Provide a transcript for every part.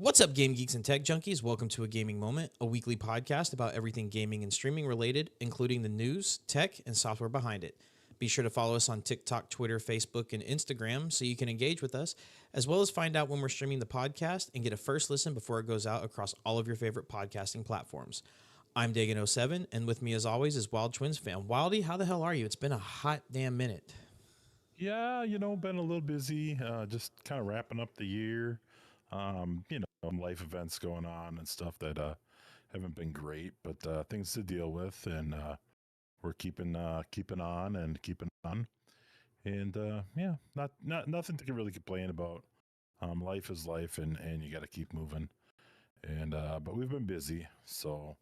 What's up, game geeks and tech junkies? Welcome to A Gaming Moment, a weekly podcast about everything gaming and streaming related, including the news, tech, and software behind it. Be sure to follow us on TikTok, Twitter, Facebook, and Instagram so you can engage with us, as well as find out when we're streaming the podcast and get a first listen before it goes out across all of your favorite podcasting platforms. I'm Dagan07, and with me as always is Wild Twins fan. Wildy, how the hell are you? It's been a hot damn minute. Yeah, been a little busy, just kind of wrapping up the year. Life events going on and stuff that haven't been great, but things to deal with, and we're keeping on and keeping on, and yeah, not nothing to really complain about. Life is life, and you got to keep moving. And but we've been busy, so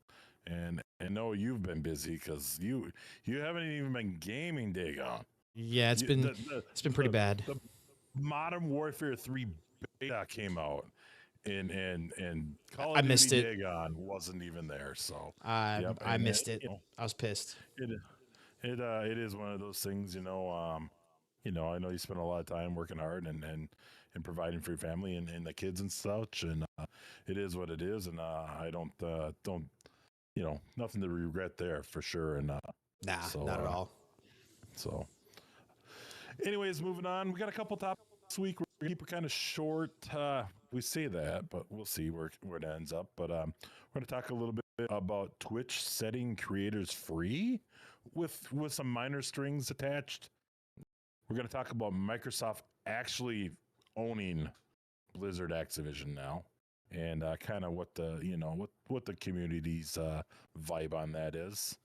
and I know you've been busy because you haven't even been gaming, Dagon. Yeah, You, it's been pretty bad. the Modern Warfare 3 beta came out, and Call I of Duty missed it. Dagon wasn't even there. So, I yep, I and missed it. I was pissed. it is one of those things. I know you spend a lot of time working hard and providing for your family and the kids and such, and it is what it is. And I don't nothing to regret there for sure. And Nah, so not at all. so anyways, moving on. We got a couple topics this week. We're gonna keep it kind of short. We say that, but we'll see where it ends up. But we're gonna talk a little bit about Twitch setting creators free with some minor strings attached. We're gonna talk about Microsoft actually owning Blizzard Activision now, and kind of what the what the community's vibe on that is.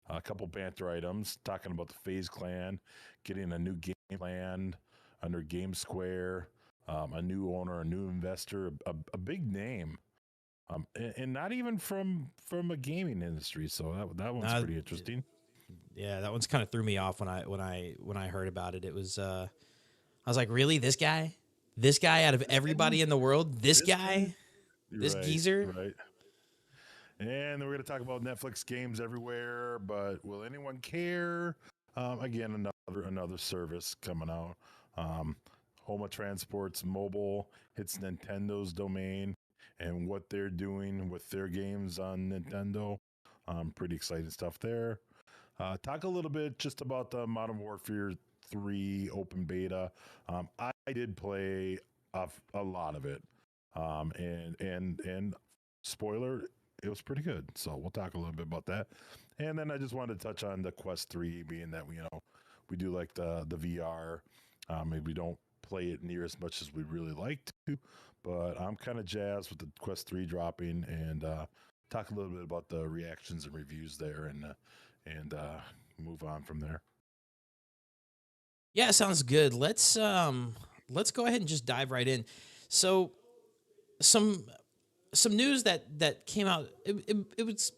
A couple banter items talking about the FaZe Clan getting a new game plan under Game Square, a new owner, a new investor, a big name, and not even from a gaming industry. So that one's Nah, pretty interesting. yeah, that one's kind of threw me off when I heard about it. It was I was like, really, this guy, out of everybody in the world, this This guy, guy, this right, geezer. right. And then we're going to talk about Netflix games everywhere, but will anyone care? Again, another service coming out. Homa Transport's mobile hits Nintendo's domain, and what they're doing with their games on Nintendo. Pretty exciting stuff there. Talk a little bit just about the Modern Warfare 3 open beta. I did play a lot of it, and spoiler, it was pretty good. So we'll talk a little bit about that. And then I just wanted to touch on the Quest 3, being that we do like the VR. Maybe we don't play it near as much as we really like to, but I'm kind of jazzed with the Quest 3 dropping, and talk a little bit about the reactions and reviews there, and move on from there. Yeah, sounds good. Let's go ahead and just dive right in. So some news that came out. It was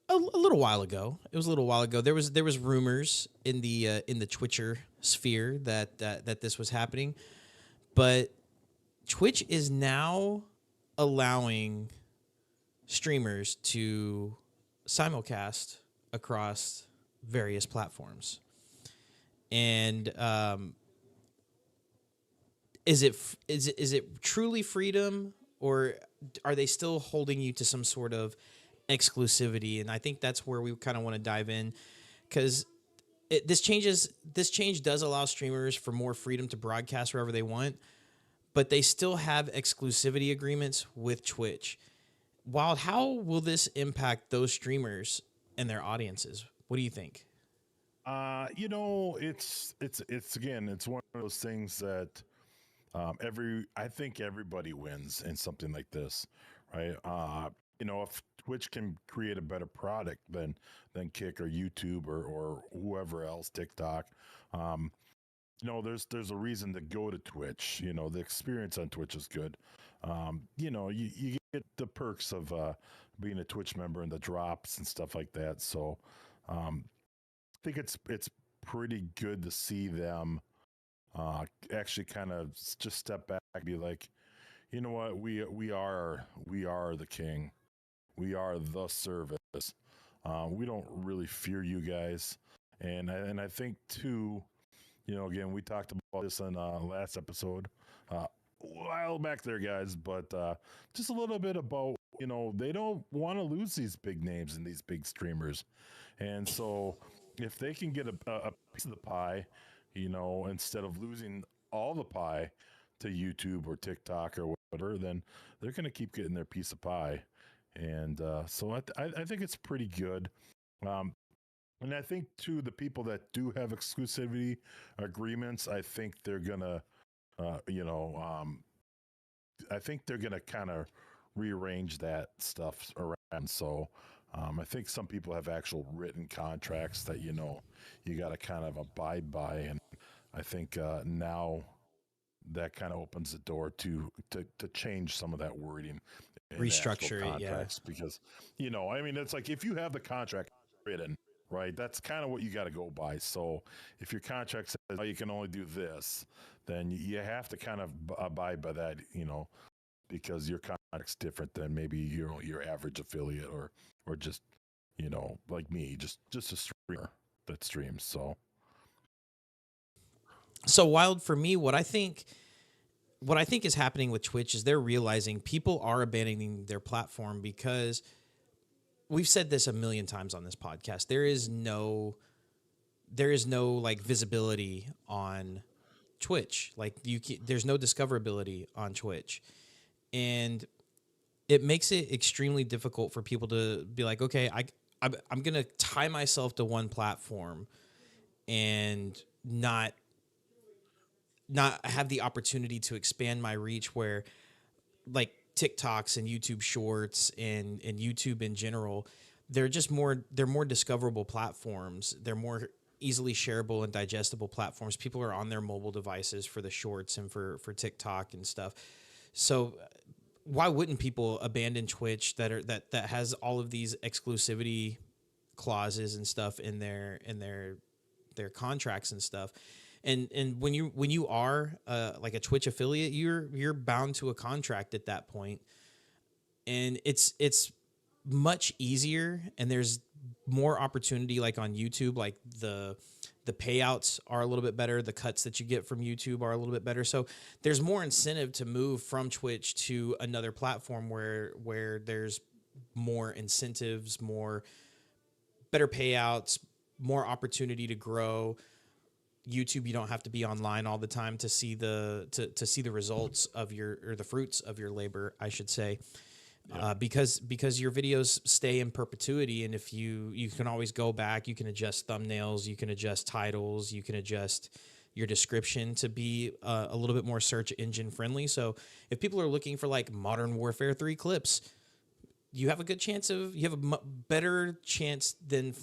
a little while ago. It was a little while ago. There was rumors in the Twitcher sphere that this was happening, but Twitch is now allowing streamers to simulcast across various platforms. And is it truly freedom, or are they still holding you to some sort of exclusivity? And I think that's where we kind of want to dive in, because this change does allow streamers for more freedom to broadcast wherever they want, but they still have exclusivity agreements with Twitch. Wild, how will this impact those streamers and their audiences? What do you think? It's again, it's one of those things that I think everybody wins in something like this, right? If Twitch can create a better product than Kick or YouTube or whoever else, TikTok, there's a reason to go to Twitch. The experience on Twitch is good. You get the perks of being a Twitch member and the drops and stuff like that. So I think it's pretty good to see them actually kind of just step back and be like, you know what, we are the king, we are the service. We don't really fear you guys, and I think too, again, we talked about this in last episode. while back there, guys. But just a little bit about, they don't want to lose these big names and these big streamers. And so if they can get a piece of the pie, instead of losing all the pie to YouTube or TikTok or whatever, then they're going to keep getting their piece of pie. And so I think it's pretty good. And I think, too, the people that do have exclusivity agreements, I think they're going to, I think they're going to kind of rearrange that stuff around. So I think some people have actual written contracts that, you got to kind of abide by. And I think now that kind of opens the door to change some of that wording in the actual Restructure it, yeah. contracts. Because, I mean, it's like if you have the contract written, right, that's kind of what you got to go by. So if your contract says, oh, you can only do this, then you have to kind of abide by that, because your contract's different than maybe your average affiliate or just, like me, just a streamer that streams. So Wild, for me, what I think is happening with Twitch is they're realizing people are abandoning their platform because we've said this a million times on this podcast. There is no like visibility on Twitch. Like there's no discoverability on Twitch. And it makes it extremely difficult for people to be like, okay, I'm going to tie myself to one platform and not have the opportunity to expand my reach, where like TikToks and YouTube Shorts and YouTube in general, they're more discoverable platforms. They're more easily shareable and digestible platforms. People are on their mobile devices for the shorts and for TikTok and stuff. So why wouldn't people abandon Twitch that has all of these exclusivity clauses and stuff in their contracts and stuff? And when you are like a Twitch affiliate, you're bound to a contract at that point, and it's much easier, and there's more opportunity. Like on YouTube, like the payouts are a little bit better, the cuts that you get from YouTube are a little bit better, so there's more incentive to move from Twitch to another platform where there's more incentives, more better payouts, more opportunity to grow. YouTube, you don't have to be online all the time to see the results of the fruits of your labor, I should say. Yeah. Because your videos stay in perpetuity, and if you can always go back, you can adjust thumbnails, you can adjust titles, you can adjust your description to be a little bit more search engine friendly. So if people are looking for like Modern Warfare 3 clips, you have a good chance you have a better chance than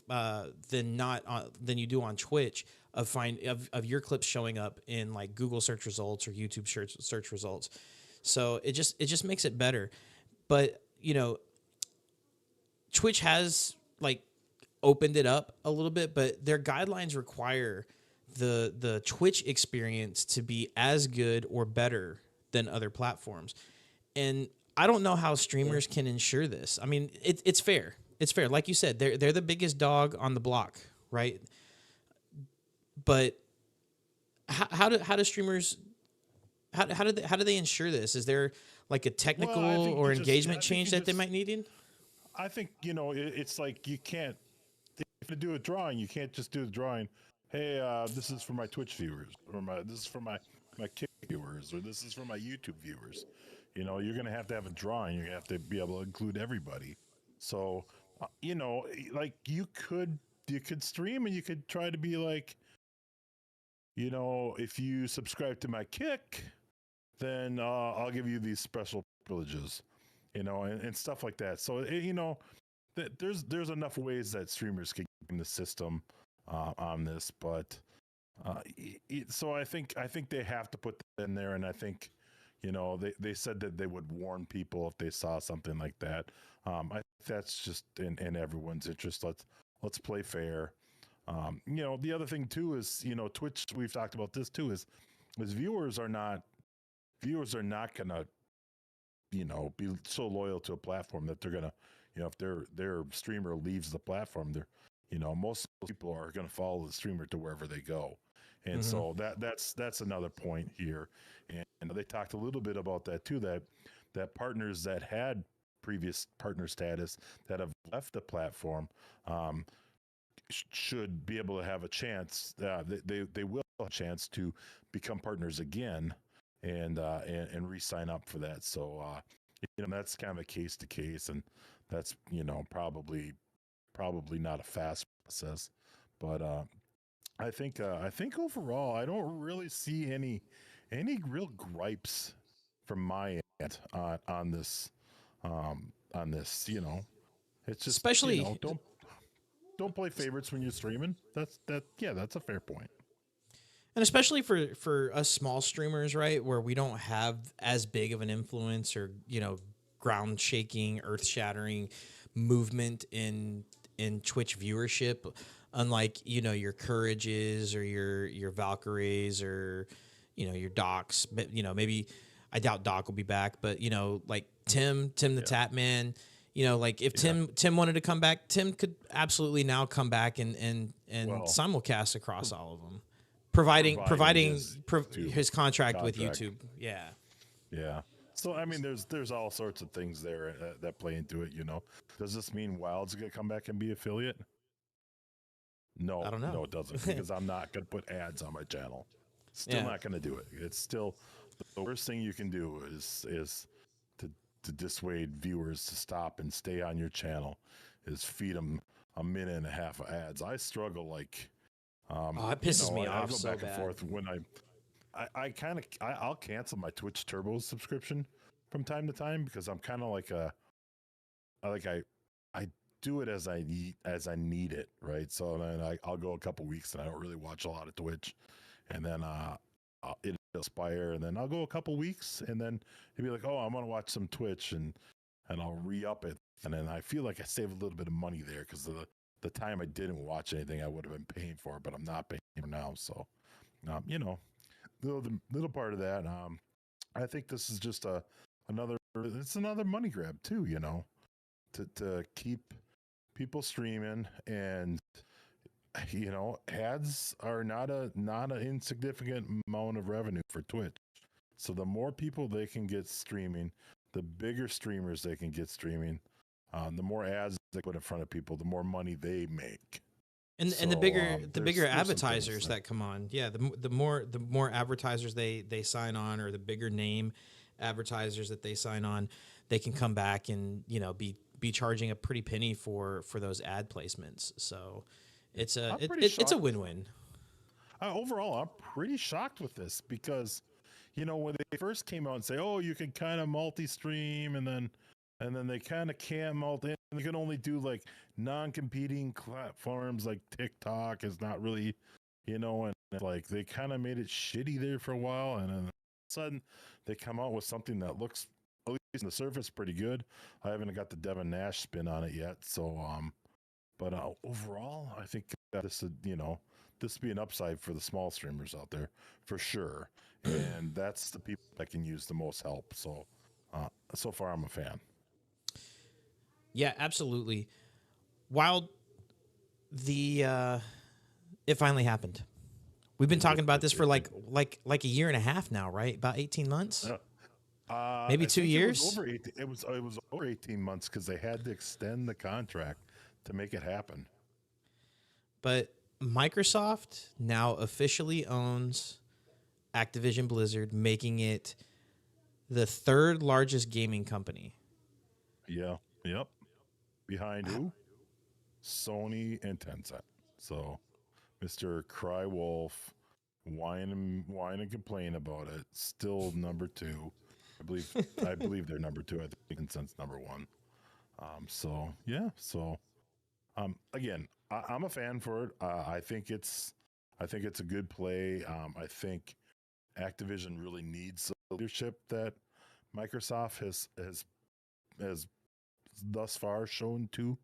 you do on Twitch of your clips showing up in like Google search results or YouTube search results. So it just makes it better. But, Twitch has like opened it up a little bit, but their guidelines require the Twitch experience to be as good or better than other platforms. And I don't know how streamers can ensure this. I mean, it's fair. It's fair. Like you said, they're the biggest dog on the block, right? But how do streamers how do they ensure this? Is there like a technical or engagement change that they might need in? I think, it's like you can't, if you do a drawing, you can't just do the drawing. Hey, this is for my Twitch viewers, or this is for my Kick viewers, or this is for my YouTube viewers. You're going to have a drawing. You're going to have to be able to include everybody. So, like you could stream and you could try to be like, if you subscribe to my Kick, then I'll give you these special privileges, and stuff like that. So, there's enough ways that streamers can get in the system on this, but so I think they have to put that in there, and I think, they said that they would warn people if they saw something like that. I think that's just in everyone's interest. Let's play fair. The other thing too is, Twitch, we've talked about this too, is viewers are not gonna, be so loyal to a platform that they're gonna, if their streamer leaves the platform, they're, most people are gonna follow the streamer to wherever they go. And Hmm. so that's another point here. And they talked a little bit about that too, that partners that had previous partner status that have left the platform um, should be able to have a chance. They will have a chance to become partners again and re-sign up for that. So that's kind of a case to case, and that's probably not a fast process, but I think overall I don't really see any real gripes from my end on this. It's just Especially, don't play favorites when you're streaming. That's a fair point. and especially for us small streamers, right, where we don't have as big of an influence or ground shaking, earth shattering movement in Twitch viewership, unlike your Courages or your Valkyries or your Docs. But maybe I doubt Doc will be back, but like Tim the Yeah. Tap Man. Like if Yeah. Tim wanted to come back, Tim could absolutely now come back and Well, simulcast across all of them, providing his YouTube his contract with contract. YouTube. Yeah. Yeah. So I mean, there's all sorts of things there that play into it. Does this mean Wild's gonna come back and be affiliate? I No, don't know. no, it doesn't, because I'm not gonna put ads on my channel. Still Yeah. not gonna do it. It's still the worst thing you can do is to dissuade viewers to stop and stay on your channel, is feed them a minute and a half of ads. I struggle like Oh, it pisses me I off go so back and bad. forth when I'll cancel my Twitch Turbo subscription from time to time, because I'm kind of like I do it as I need it, right? So then I'll go a couple weeks and I don't really watch a lot of Twitch, and then it'll expire, and then I'll go a couple weeks, and then it'll be like, oh, I want to watch some Twitch, and I'll re-up it, and then I feel like I save a little bit of money there, because the time I didn't watch anything I would have been paying for, but I'm not paying for now. So the little part of that. I think this is just another money grab too. To keep people streaming, and ads are not an insignificant amount of revenue for Twitch. So the more people they can get streaming, the bigger streamers they can get streaming, the more ads they put in front of people, the more money they make. And the So bigger there's some things advertisers there. that come on, yeah, the more advertisers they sign on, or the bigger name advertisers that they sign on, they can come back and be charging a pretty penny for those ad placements. So I'm pretty it's a shocked. win-win. Overall, I'm pretty shocked with this, because when they first came out and say, oh, you can kind of multi-stream, and then they kind of can't multi, and they can only do like non-competing platforms, like TikTok is not really, and like they kind of made it shitty there for a while, and then all of a sudden they come out with something that looks, at least on the surface, pretty good. I haven't got the Devin Nash spin on it yet, so but overall, I think this would be an upside for the small streamers out there for sure, and that's the people that can use the most help. So, so far, I'm a fan. Yeah, absolutely. While the it finally happened. We've been talking about this for like a year and a half now, right? About 18 months, maybe I 2 think it was years. over 18. It was over 18 months, because they had to extend the contract to make it happen. But Microsoft now officially owns Activision Blizzard, making it the third largest gaming company. Yeah. Yep. Behind who? Sony and Tencent. So, Mr. Crywolf, whine and complain about it. Still number two. I believe they're number two. I think Tencent's number one. So yeah. So again, I'm a fan for it. I think it's a good play. I think Activision really needs the leadership that Microsoft has thus far shown to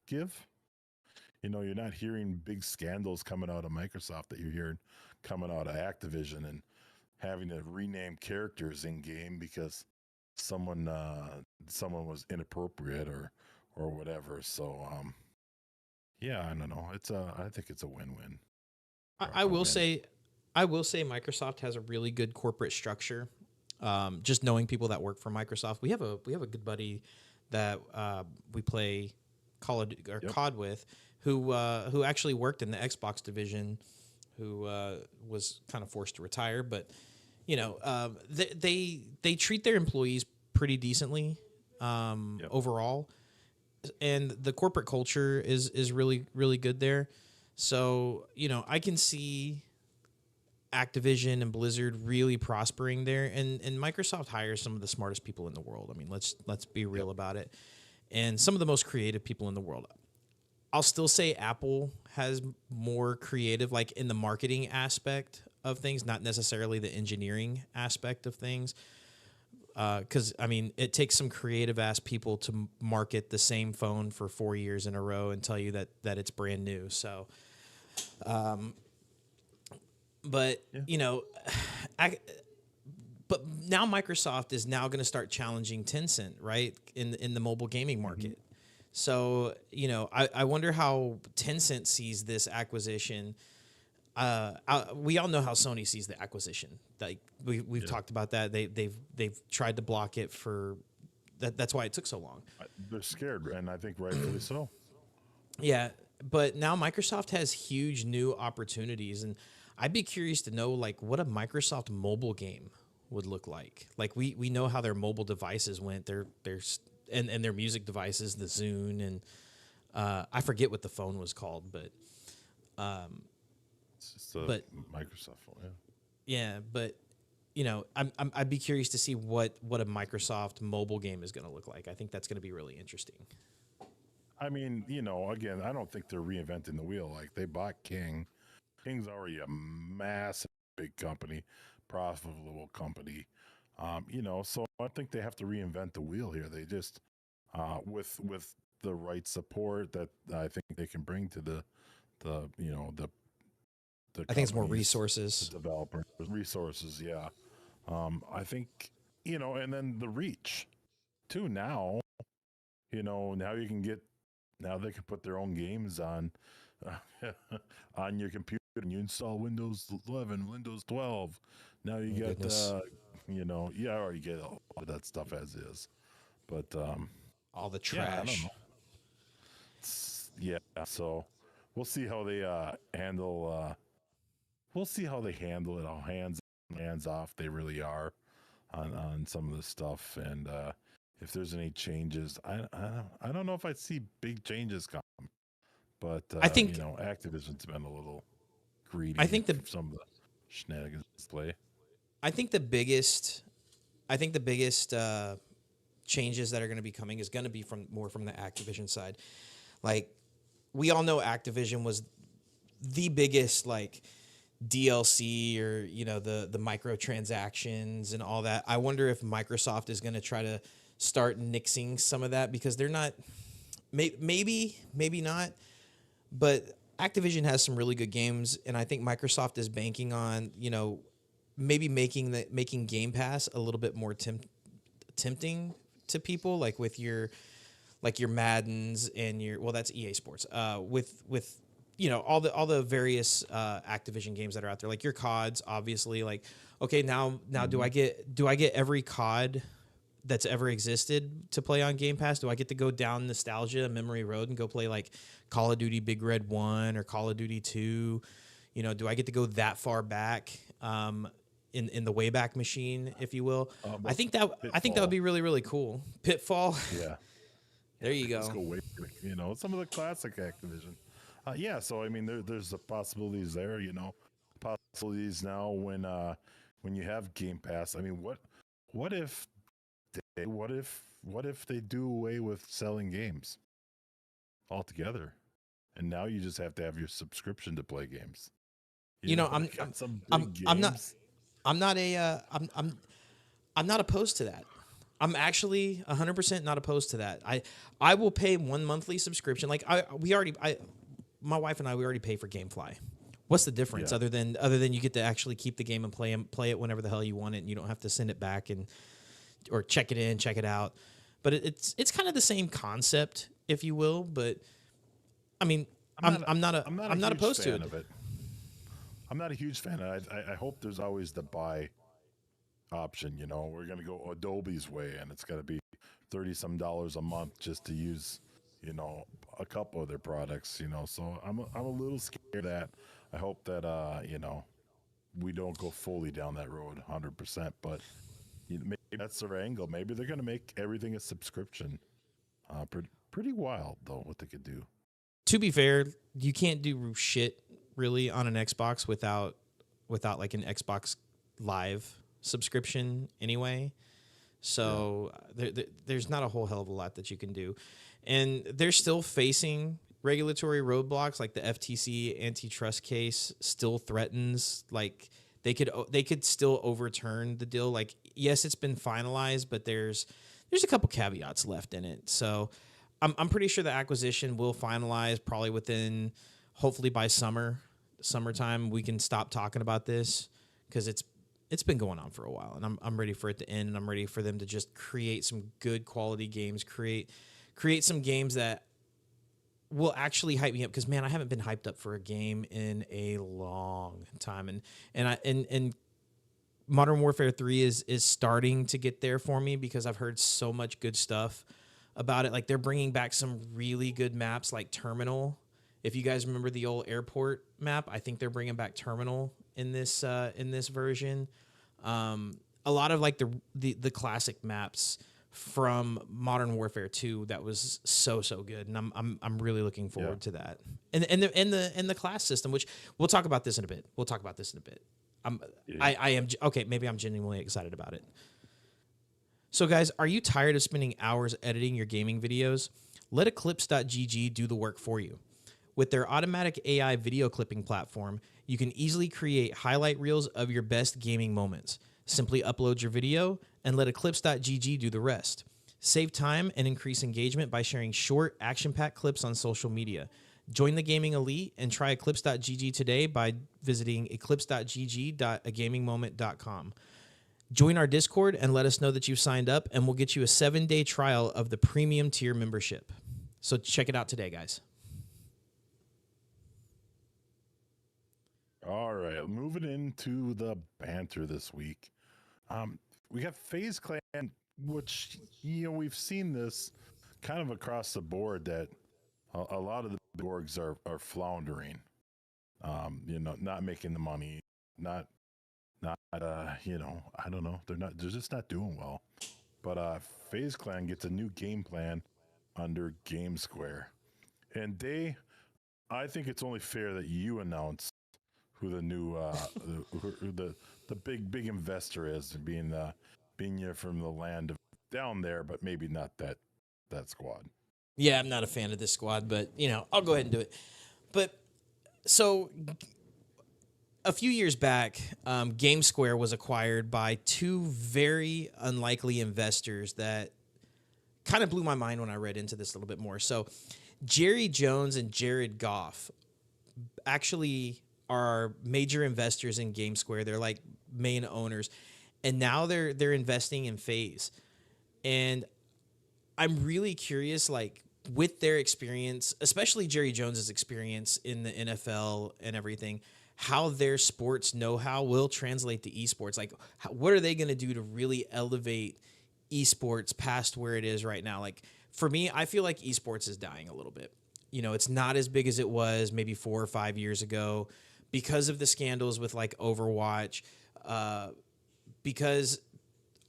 give. You're not hearing big scandals coming out of Microsoft that you're hearing coming out of Activision, and having to rename characters in game because someone was inappropriate or whatever. So yeah, I don't know. I think it's a win-win. I A will win. say I will say Microsoft has a really good corporate structure. Just knowing people that work for Microsoft, we have a good buddy that we play Call of or Yep. COD with, who actually worked in the Xbox division, who was kind of forced to retire, but they treat their employees pretty decently overall, and the corporate culture is really good there. So I can see Activision and Blizzard really prospering there, and Microsoft hires some of the smartest people in the world. I mean, let's be real about it, and some of the most creative people in the world. I'll still say Apple has more creative, like in the marketing aspect of things, not necessarily the engineering aspect of things. Because I mean, it takes some creative ass people to market the same phone for 4 years in a row and tell you that it's brand new. So, but but now Microsoft is now going to start challenging Tencent, right, in the mobile gaming market. Mm-hmm. So I wonder how Tencent sees this acquisition. We all know how Sony sees the acquisition. Like we've talked about that. They've tried to block it for that. That's why it took so long. They're scared, and I think rightfully so. Yeah, but now Microsoft has huge new opportunities, and I'd be curious to know like what a Microsoft mobile game would look like. Like we know how their mobile devices went. Their and their music devices, the Zune, and I forget what the phone was called, but it's just a Microsoft phone. Yeah, but I'd be curious to see what a Microsoft mobile game is going to look like. I think that's going to be really interesting. I mean, again, I don't think they're reinventing the wheel. Like they bought King. King's already a massive, big company, profitable company. So I think they have to reinvent the wheel here. They just, with the right support that I think they can bring to the I think it's more resources, the developer resources. Yeah, I think and then the reach too. Now, now you can get. Now they can put their own games on on your computer, and you install Windows 11, Windows 12. Now you get, I already get all of that stuff as is, but all the trash. Yeah, so we'll see how they handle. We'll see how they handle it. How hands off they really are on some of this stuff, and if there's any changes, I don't know if I'd see big changes come, but I think Activision's been a little greedy. I think some of the shenanigans play. I think the biggest changes that are going to be coming is going to be more from the Activision side. Like we all know Activision was the biggest like DLC or the microtransactions and all that. I wonder if Microsoft is going to try to start nixing some of that because they're not maybe not, but Activision has some really good games, and I think Microsoft is banking on maybe making Game Pass a little bit more tempting to people, like with your Maddens and that's EA Sports with all the various Activision games that are out there, like your CODs, obviously. Like, okay, now do I get every COD that's ever existed to play on Game Pass? Do I get to go down nostalgia memory road and go play like Call of Duty Big Red 1 or Call of Duty 2? Do I get to go that far back in the Wayback Machine, if you will? I think that would be really, really cool. Pitfall. Yeah. There you go. Let's go way, some of the classic Activision. So I mean, there's the possibilities there. Possibilities now when you have Game Pass. I mean, what if they do away with selling games altogether, and now you just have to have your subscription to play games? I'm not opposed to that. I'm actually 100% not opposed to that. I will pay one monthly subscription. Like my wife and I, we already pay for GameFly. What's the difference other than you get to actually keep the game and play it whenever the hell you want it, and you don't have to send it back or check it in, check it out. But it's kind of the same concept, if you will. But I mean, I'm not opposed to it. I'm not a huge fan. I hope there's always the buy option. You know, we're gonna go Adobe's way, and it's gonna be $30 some a month just to use, you know, a couple of their products. You know, so I'm a little scared that. I hope that you know, we don't go fully down that road 100%. But maybe that's their angle. Maybe they're gonna make everything a subscription. Pretty wild though what they could do. To be fair, you can't do shit really on an Xbox without like an Xbox Live subscription anyway. So there's not a whole hell of a lot that you can do, and they're still facing regulatory roadblocks. Like the FTC antitrust case still threatens, like they could still overturn the deal. Like, yes, it's been finalized, but there's a couple caveats left in it. So I'm pretty sure the acquisition will finalize probably within, hopefully by summertime we can stop talking about this, because it's been going on for a while, and I'm ready for it to end, and I'm ready for them to just create some good quality games, create some games that will actually hype me up, because man, I haven't been hyped up for a game in a long time, and Modern Warfare 3 is starting to get there for me, because I've heard so much good stuff about it. Like, they're bringing back some really good maps like Terminal. If you guys remember the old airport map, I think they're bringing back Terminal in this version. A lot of like the classic maps from Modern Warfare 2 that was so good, and I'm really looking forward to that. And the class system, which we'll talk about this in a bit. I am okay. Maybe I'm genuinely excited about it. So guys, are you tired of spending hours editing your gaming videos? Let Eclipse.gg do the work for you. With their automatic AI video clipping platform, you can easily create highlight reels of your best gaming moments. Simply upload your video and let Eclipse.gg do the rest. Save time and increase engagement by sharing short, action-packed clips on social media. Join the gaming elite and try Eclipse.gg today by visiting eclipse.gg.agamingmoment.com. Join our Discord and let us know that you've signed up, and we'll get you a 7-day trial of the premium tier membership. So check it out today, guys. All right, moving into the banter this week. We got FaZe Clan, which, you know, we've seen this kind of across the board, that a lot of the orgs are floundering. You know, not making the money, not you know, I don't know, they're just not doing well. But FaZe Clan gets a new game plan under Game Square, and I think it's only fair that you announce who the new who the big investor is, being you're from the land of down there, but maybe not that squad. Yeah, I'm not a fan of this squad, but you know, I'll go ahead and do it. But so a few years back, Game Square was acquired by two very unlikely investors that kind of blew my mind when I read into this a little bit more. So Jerry Jones and Jared Goff actually are major investors in Game Square. They're like main owners, and now they're investing in FaZe. And I'm really curious, like, with their experience, especially Jerry Jones's experience in the NFL and everything, how their sports know-how will translate to esports. Like, what are they going to do to really elevate esports past where it is right now? Like, for me, I feel like esports is dying a little bit. You know, it's not as big as it was maybe 4 or 5 years ago because of the scandals with like Overwatch, because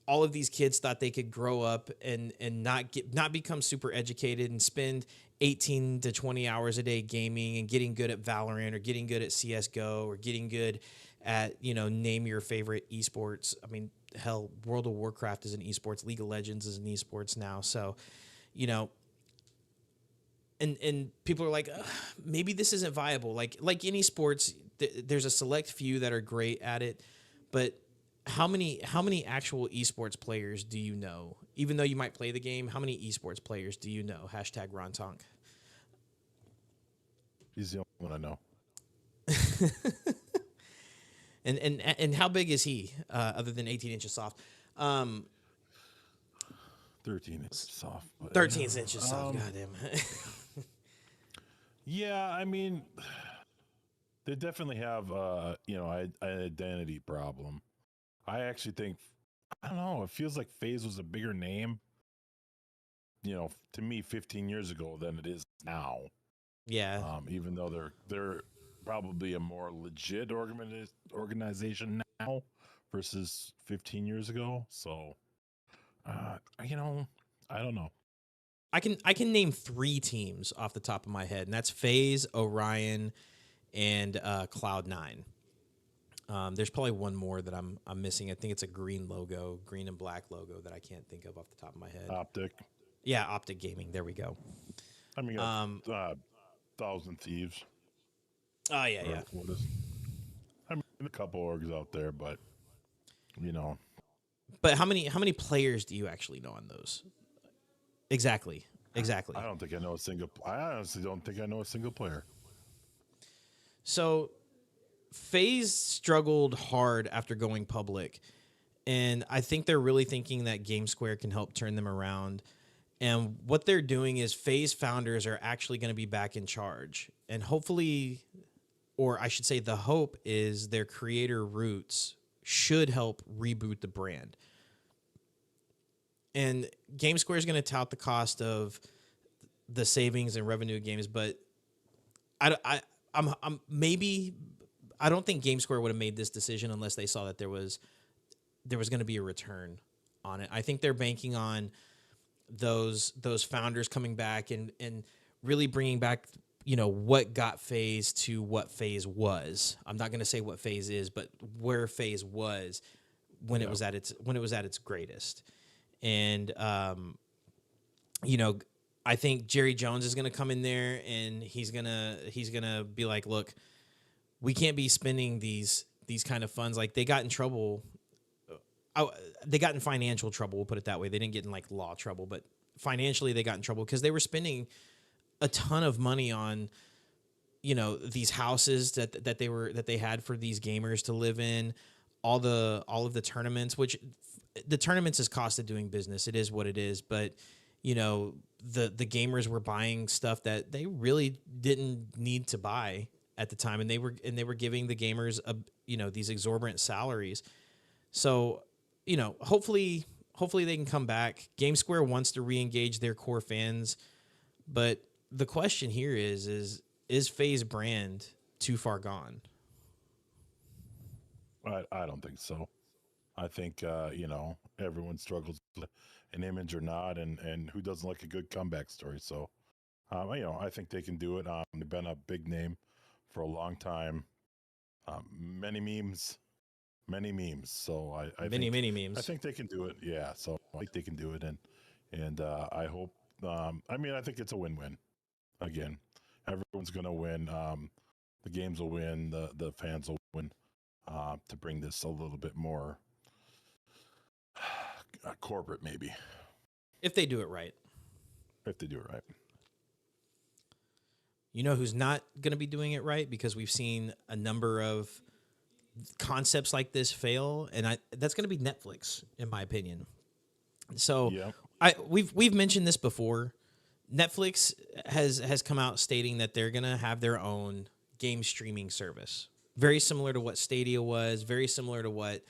all of these kids thought they could grow up and not become super educated and spend 18 to 20 hours a day gaming and getting good at Valorant or getting good at CS:GO or getting good at, you know, name your favorite esports. I mean, hell, World of Warcraft is an esports, League of Legends is an esports now. So, you know, and people are like, maybe this isn't viable. Like any sports, there's a select few that are great at it, but how many actual esports players do you know? Even though you might play the game, how many esports players do you know? Hashtag Ron Tonk. He's the only one I know. And how big is he, other than 18 inches soft? 13 inches soft. 13 inches soft, goddamn. Yeah, I mean, they definitely have an identity problem. I actually think, I don't know, it feels like FaZe was a bigger name, to me 15 years ago than it is now. Yeah. Even though they're probably a more legit organization now versus 15 years ago. So, I don't know. I can name 3 teams off the top of my head, and that's FaZe, Orion, and Cloud9. There's probably one more that I'm missing. I think it's a green and black logo that I can't think of off the top of my head. Optic. Yeah, Optic Gaming. There we go. I mean, Thousand Thieves. Oh yeah. What is? I mean, a couple orgs out there, but But how many players do you actually know on those? Exactly. I don't think I know a single. I honestly don't think I know a single player. So FaZe struggled hard after going public, and I think they're really thinking that GameSquare can help turn them around. And what they're doing is FaZe founders are actually going to be back in charge, and hopefully, or I should say, the hope is their creator roots should help reboot the brand. And GameSquare is going to tout the cost of the savings and revenue of games, but I'm maybe I don't think GameSquare would have made this decision unless they saw that there was going to be a return on it. I think they're banking on those founders coming back and really bringing back what got FaZe to what FaZe was. I'm not going to say what FaZe is, but where FaZe was when it was at its greatest. And I think Jerry Jones is going to come in there and he's going to be like, look, we can't be spending these kind of funds. Like, they got in trouble. They got in financial trouble. We'll put it that way. They didn't get in like law trouble, but financially they got in trouble because they were spending a ton of money on, these houses that they had for these gamers to live in, all of the tournaments, which the tournaments is cost of doing business. It is what it is. But, the gamers were buying stuff that they really didn't need to buy at the time. And they were giving the gamers these exorbitant salaries. So, hopefully they can come back. GameSquare wants to re-engage their core fans, but the question here is FaZe brand too far gone? I don't think so. I think everyone struggles with an image or not, and who doesn't like a good comeback story? So, I think they can do it. They've been a big name for a long time. Many memes. So Many memes. I think they can do it. Yeah. So I think they can do it, and I hope. I think it's a win-win. Again, everyone's going to win. The games will win. The fans will win. To bring this a little bit more corporate, maybe. If they do it right. If they do it right. You know who's not going to be doing it right, because we've seen a number of concepts like this fail, and that's going to be Netflix, in my opinion. So yeah. we've mentioned this before. Netflix has come out stating that they're going to have their own game streaming service, very similar to what Stadia was, very similar to what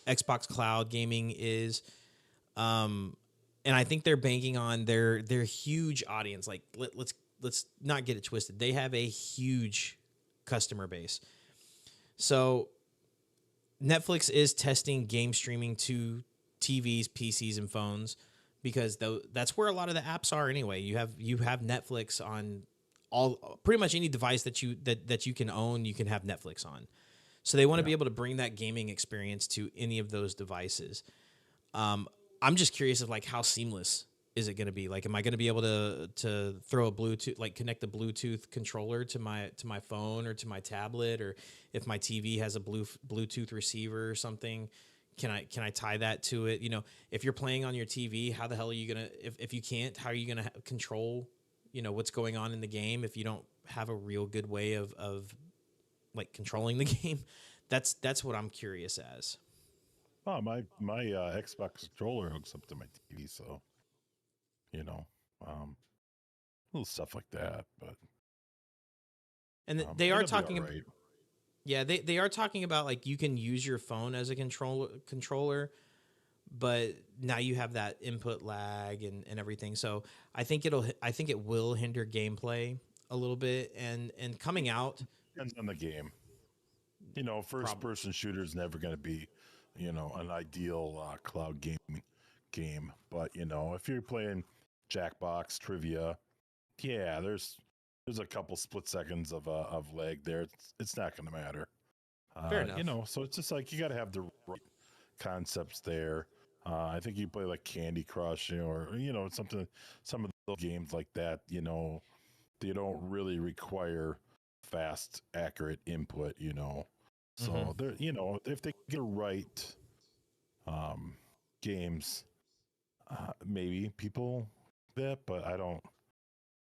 Xbox Cloud Gaming is. And I think they're banking on their huge audience. Like, let's not get it twisted. They have a huge customer base. So Netflix is testing game streaming to TVs, PCs, and phones, because that's where a lot of the apps are anyway. You have Netflix on pretty much any device that you can own. You can have Netflix on. So they want to be able to bring that gaming experience to any of those devices. I'm just curious of like how seamless is it going to be? Like, am I going to be able to throw a Bluetooth, like connect the Bluetooth controller to my phone or to my tablet, or if my TV has a Bluetooth receiver or something, can I tie that to it? If you're playing on your TV, how the hell are you gonna if you can't, how are you gonna control what's going on in the game if you don't have a real good way of like controlling the game? That's what I'm curious as. Oh, my Xbox controller hooks up to my TV, so little stuff like that. But And they are It'll be all talking. right. Yeah, they are talking about like you can use your phone as a controller, but now you have that input lag and everything. So I think it will hinder gameplay a little bit. And coming out, Depends on the game. You know, first prob person shooter is never going to be, you know, an ideal cloud gaming game. But you know, if you're playing Jackbox trivia, yeah, there's a couple split seconds of lag there. It's not going to matter. fair You enough. know, so it's just like you got to have the right concepts there. I think you play like Candy Crush, you know, or you know, some of those games like that. You know, they don't really require fast, accurate input. You know, Hmm. so they're you know if they get the right um, games, maybe people that, but I don't.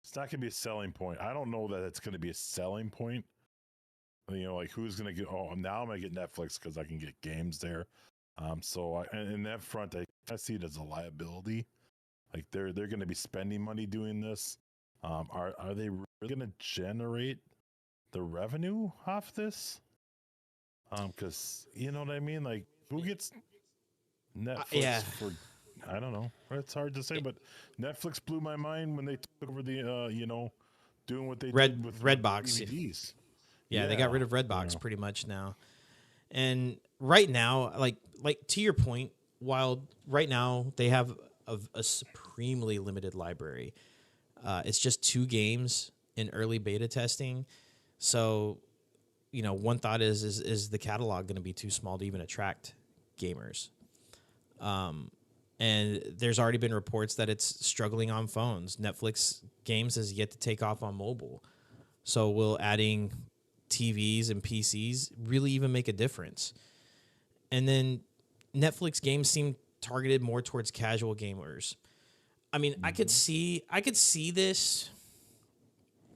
It's not going to be a selling point. I don't know that it's going to be a selling point. You know, like who's going to get? Oh, now I'm going to get Netflix because I can get games there. So in that front, I see it as a liability. Like they're going to be spending money doing this. Are they really going to generate the revenue off this? Because you know what I mean. Like who gets Yeah, Netflix for? I don't know. It's hard to say, but Netflix blew my mind when they took over the you know, doing what they did with Redbox. DVDs. Yeah, they got Yeah, rid of you Redbox know. pretty much now. And right now, like to your point, while right now they have a supremely limited library, it's just 2 games in early beta testing. So, you know, one thought is the catalog going to be too small to even attract gamers? And there's already been reports that it's struggling on phones. Netflix games has yet to take off on mobile. So will adding TVs and PCs really even make a difference? And then Netflix games seem targeted more towards casual gamers. I mean, Hmm. I could see this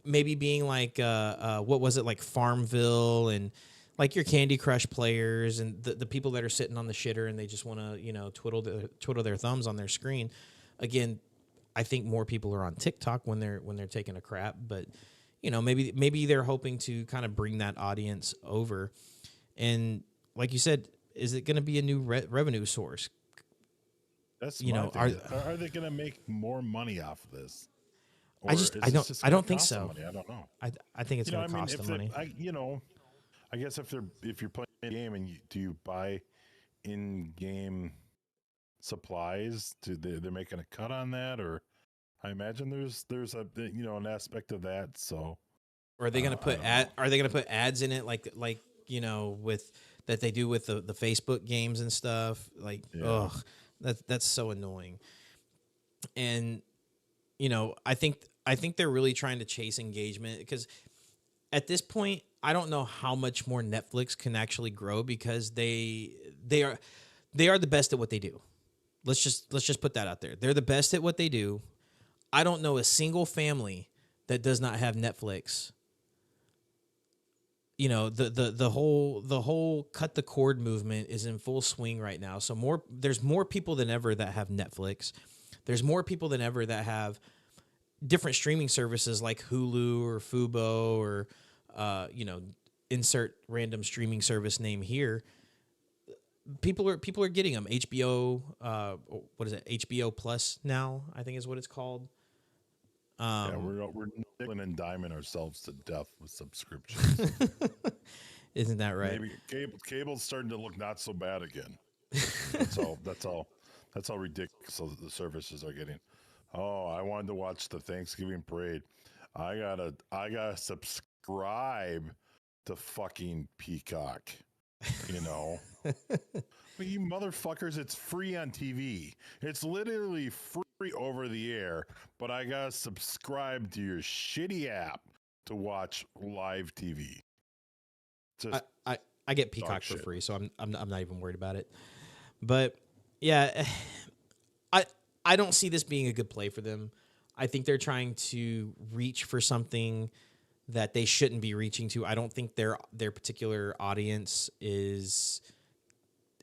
maybe being like what was it, like Farmville, and like your Candy Crush players and the people that are sitting on the shitter and they just want to, you know, twiddle their thumbs on their screen. Again, I think more people are on TikTok when they're taking a crap, but you know, maybe they're hoping to kind of bring that audience over. And like you said, is it going to be a new revenue source? That's You my know, thing. Are they going to make more money off of this, I or just is this just I going to don't think cost them so. money? I don't know. I think it's You know, going I to mean, cost if them they, money. you know, I guess if you're playing a game and do you buy in-game supplies? They're making a cut on that, or I imagine there's a you know an aspect of that. So Or are they going to I put don't know. are they going to put ads in it like you know with that they do with the Facebook games and stuff? Like, Yeah. ugh, that's so annoying. And you know, I think they're really trying to chase engagement because at this point, I don't know how much more Netflix can actually grow because they are they are the best at what they do. Let's just put that out there. They're the best at what they do. I don't know a single family that does not have Netflix. You know, the whole cut the cord movement is in full swing right now. So there's more people than ever that have Netflix. There's more people than ever that have different streaming services like Hulu or Fubo or you know, insert random streaming service name here. People are getting them. HBO, what is it? HBO Plus now, I think is what it's called. Yeah, Um, we're nickel and diming ourselves to death with subscriptions. isn't that right? Maybe cable's starting to look not so bad again. That's all. That's how ridiculous the services are getting. Oh, I wanted to watch the Thanksgiving parade. I gotta subscribe to fucking Peacock. You know, but you motherfuckers, it's free on TV. It's literally free over the air, but I gotta subscribe to your shitty app to watch live TV. I, Just I I get dog Peacock for shit. free, so I'm not even worried about it. But yeah, I I don't see this being a good play for them. I think they're trying to reach for something that they shouldn't be reaching to. I don't think their particular audience is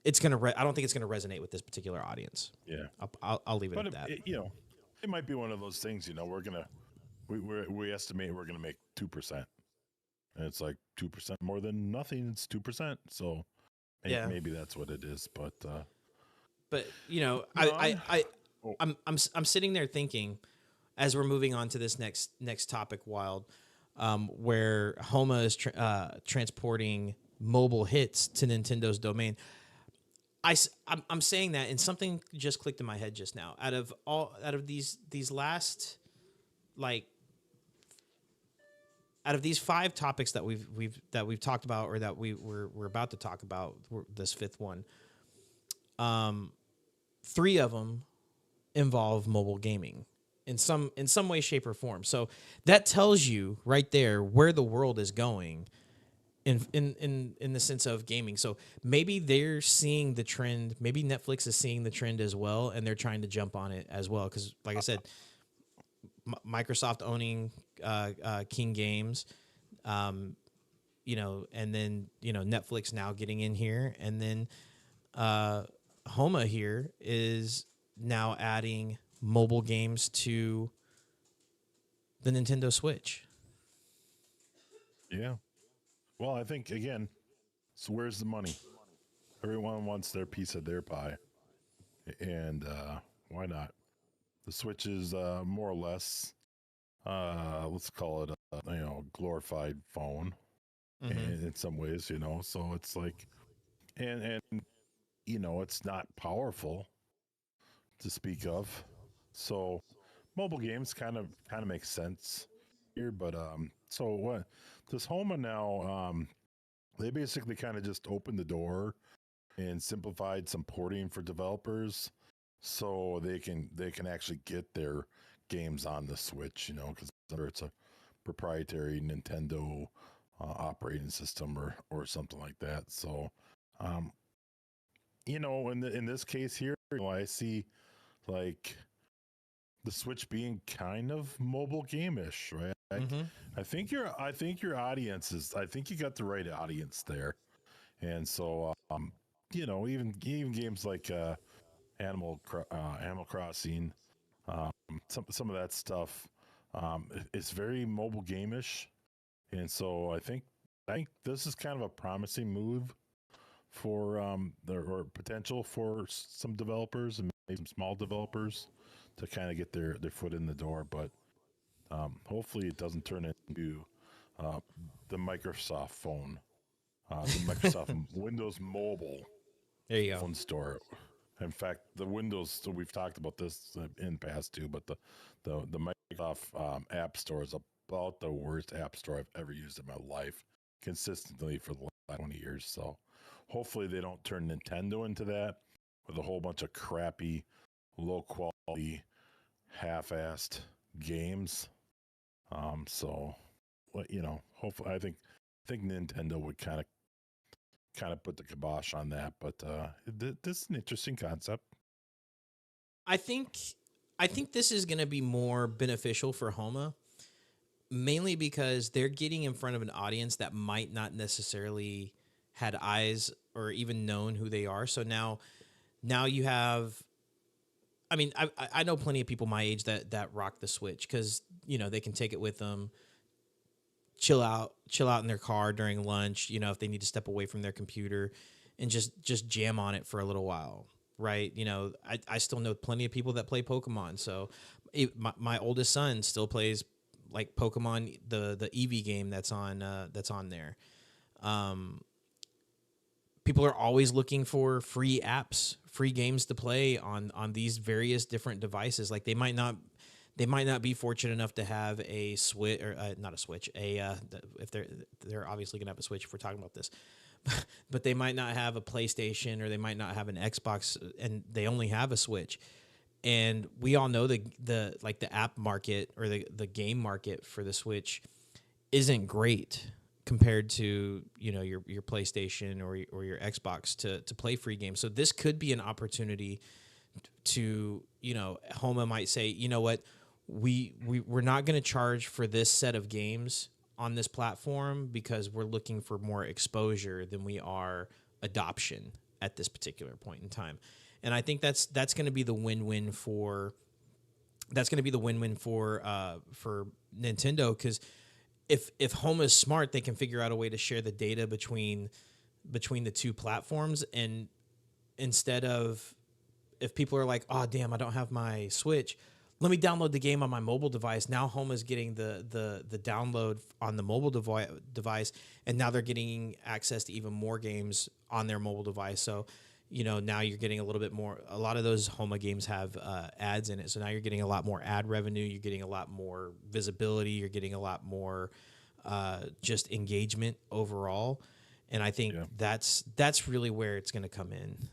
it's gonna. I don't think it's gonna resonate with this particular audience. Yeah, I'll leave it but at that. you know, it might be one of those things. You know, we estimate we're gonna make 2%. and it's like 2% more than nothing. It's 2%. So Yeah. maybe that's what it is. But But you know, Ron, oh, I'm sitting there thinking, as we're moving on to this next topic, Wild, where Homa is transporting mobile hits to Nintendo's domain. I'm saying that, and something just clicked in my head just now. Out of these last, like, out of these 5 topics that we've talked about, or that we're about to talk about, this 5th one, 3 of them involve mobile gaming in some way, shape, or form. So that tells you right there where the world is going in the sense of gaming. So maybe they're seeing the trend. Maybe Netflix is seeing the trend as well, and they're trying to jump on it as well. Because, like I said, Microsoft owning King Games, you know, and then, you know, Netflix now getting in here, and then Homa here is now adding mobile games to the Nintendo Switch. yeah. Well, I think again. So where's the money? Everyone wants their piece of their pie, and why not? The Switch is more or less, let's call it a glorified phone Mm-hmm. in some ways, So it's like, and it's not powerful to speak of. So mobile games kind of makes sense here, but so what? This Homa now, they basically kind of just opened the door and simplified some porting for developers, so they can actually get their games on the Switch, because it's a proprietary Nintendo operating system or something like that. So, um, in this case here, I see like the Switch being kind of mobile game-ish, right? Mm-hmm. I think your audience is. I think you got the right audience there, and so even games like Animal Crossing, um, some of that stuff, it's very mobile game-ish, and so I think this is kind of a promising move for or potential for some developers and maybe some small developers to kind of get their foot in the door, but hopefully it doesn't turn into uh, the Microsoft phone, the Microsoft Windows Mobile There you go. phone store. In fact, the Windows. So we've talked about this in the past too, but the Microsoft App Store is about the worst app store I've ever used in my life, consistently for the last 20 years. So hopefully they don't turn Nintendo into that with a whole bunch of crappy, low quality, half-assed games. So, hopefully, I think Nintendo would kind of put the kibosh on that. But this is an interesting concept. I think this is going to be more beneficial for Homa, mainly because they're getting in front of an audience that might not necessarily had eyes or even known who they are. So now you have. I mean, I know plenty of people my age that rock the Switch because, you know, they can take it with them, chill out in their car during lunch. You know, if they need to step away from their computer, and just jam on it for a little while, right? You know, I still know plenty of people that play Pokemon. So my oldest son still plays like Pokemon, the Eevee game that's on there. Um, People are always looking for free apps, free games to play on these various different devices. Like they might not be fortunate enough to have a Switch, or not a Switch, if they're obviously gonna have a Switch if we're talking about this, but they might not have a PlayStation, or they might not have an Xbox, and they only have a Switch. And we all know the app market, or the game market for the Switch isn't great compared to, you know, your PlayStation or your Xbox to play free games. So this could be an opportunity to, you know, Homa might say, you know what, we're not going to charge for this set of games on this platform because we're looking for more exposure than we are adoption at this particular point in time. And I think that's going to be the win-win for for Nintendo, because if Homa is smart, they can figure out a way to share the data between the two platforms, and instead of, if people are like, oh damn, I don't have my Switch, let me download the game on my mobile device. Now Homa's getting the download on the mobile device, and now they're getting access to even more games on their mobile device. So, now you're getting a little bit more. A lot of those Homa games have ads in it, so now you're getting a lot more ad revenue. You're getting a lot more visibility. You're getting a lot more just engagement overall. And I think Yeah. that's really where it's going to come in.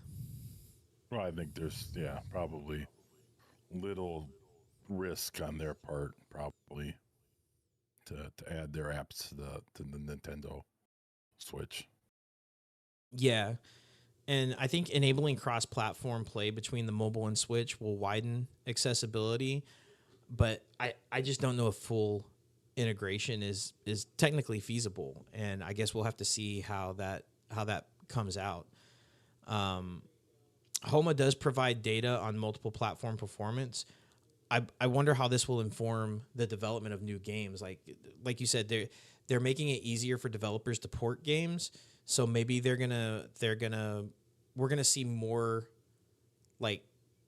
Well, I think there's probably little risk on their part, probably to add their apps to the Nintendo Switch. Yeah. And I think enabling cross-platform play between the mobile and Switch will widen accessibility, but I just don't know if full integration is technically feasible. And I guess we'll have to see how that comes out. Homa does provide data on multiple platform performance. I wonder how this will inform the development of new games. Like you said, they're making it easier for developers to port games. So maybe we're gonna see more like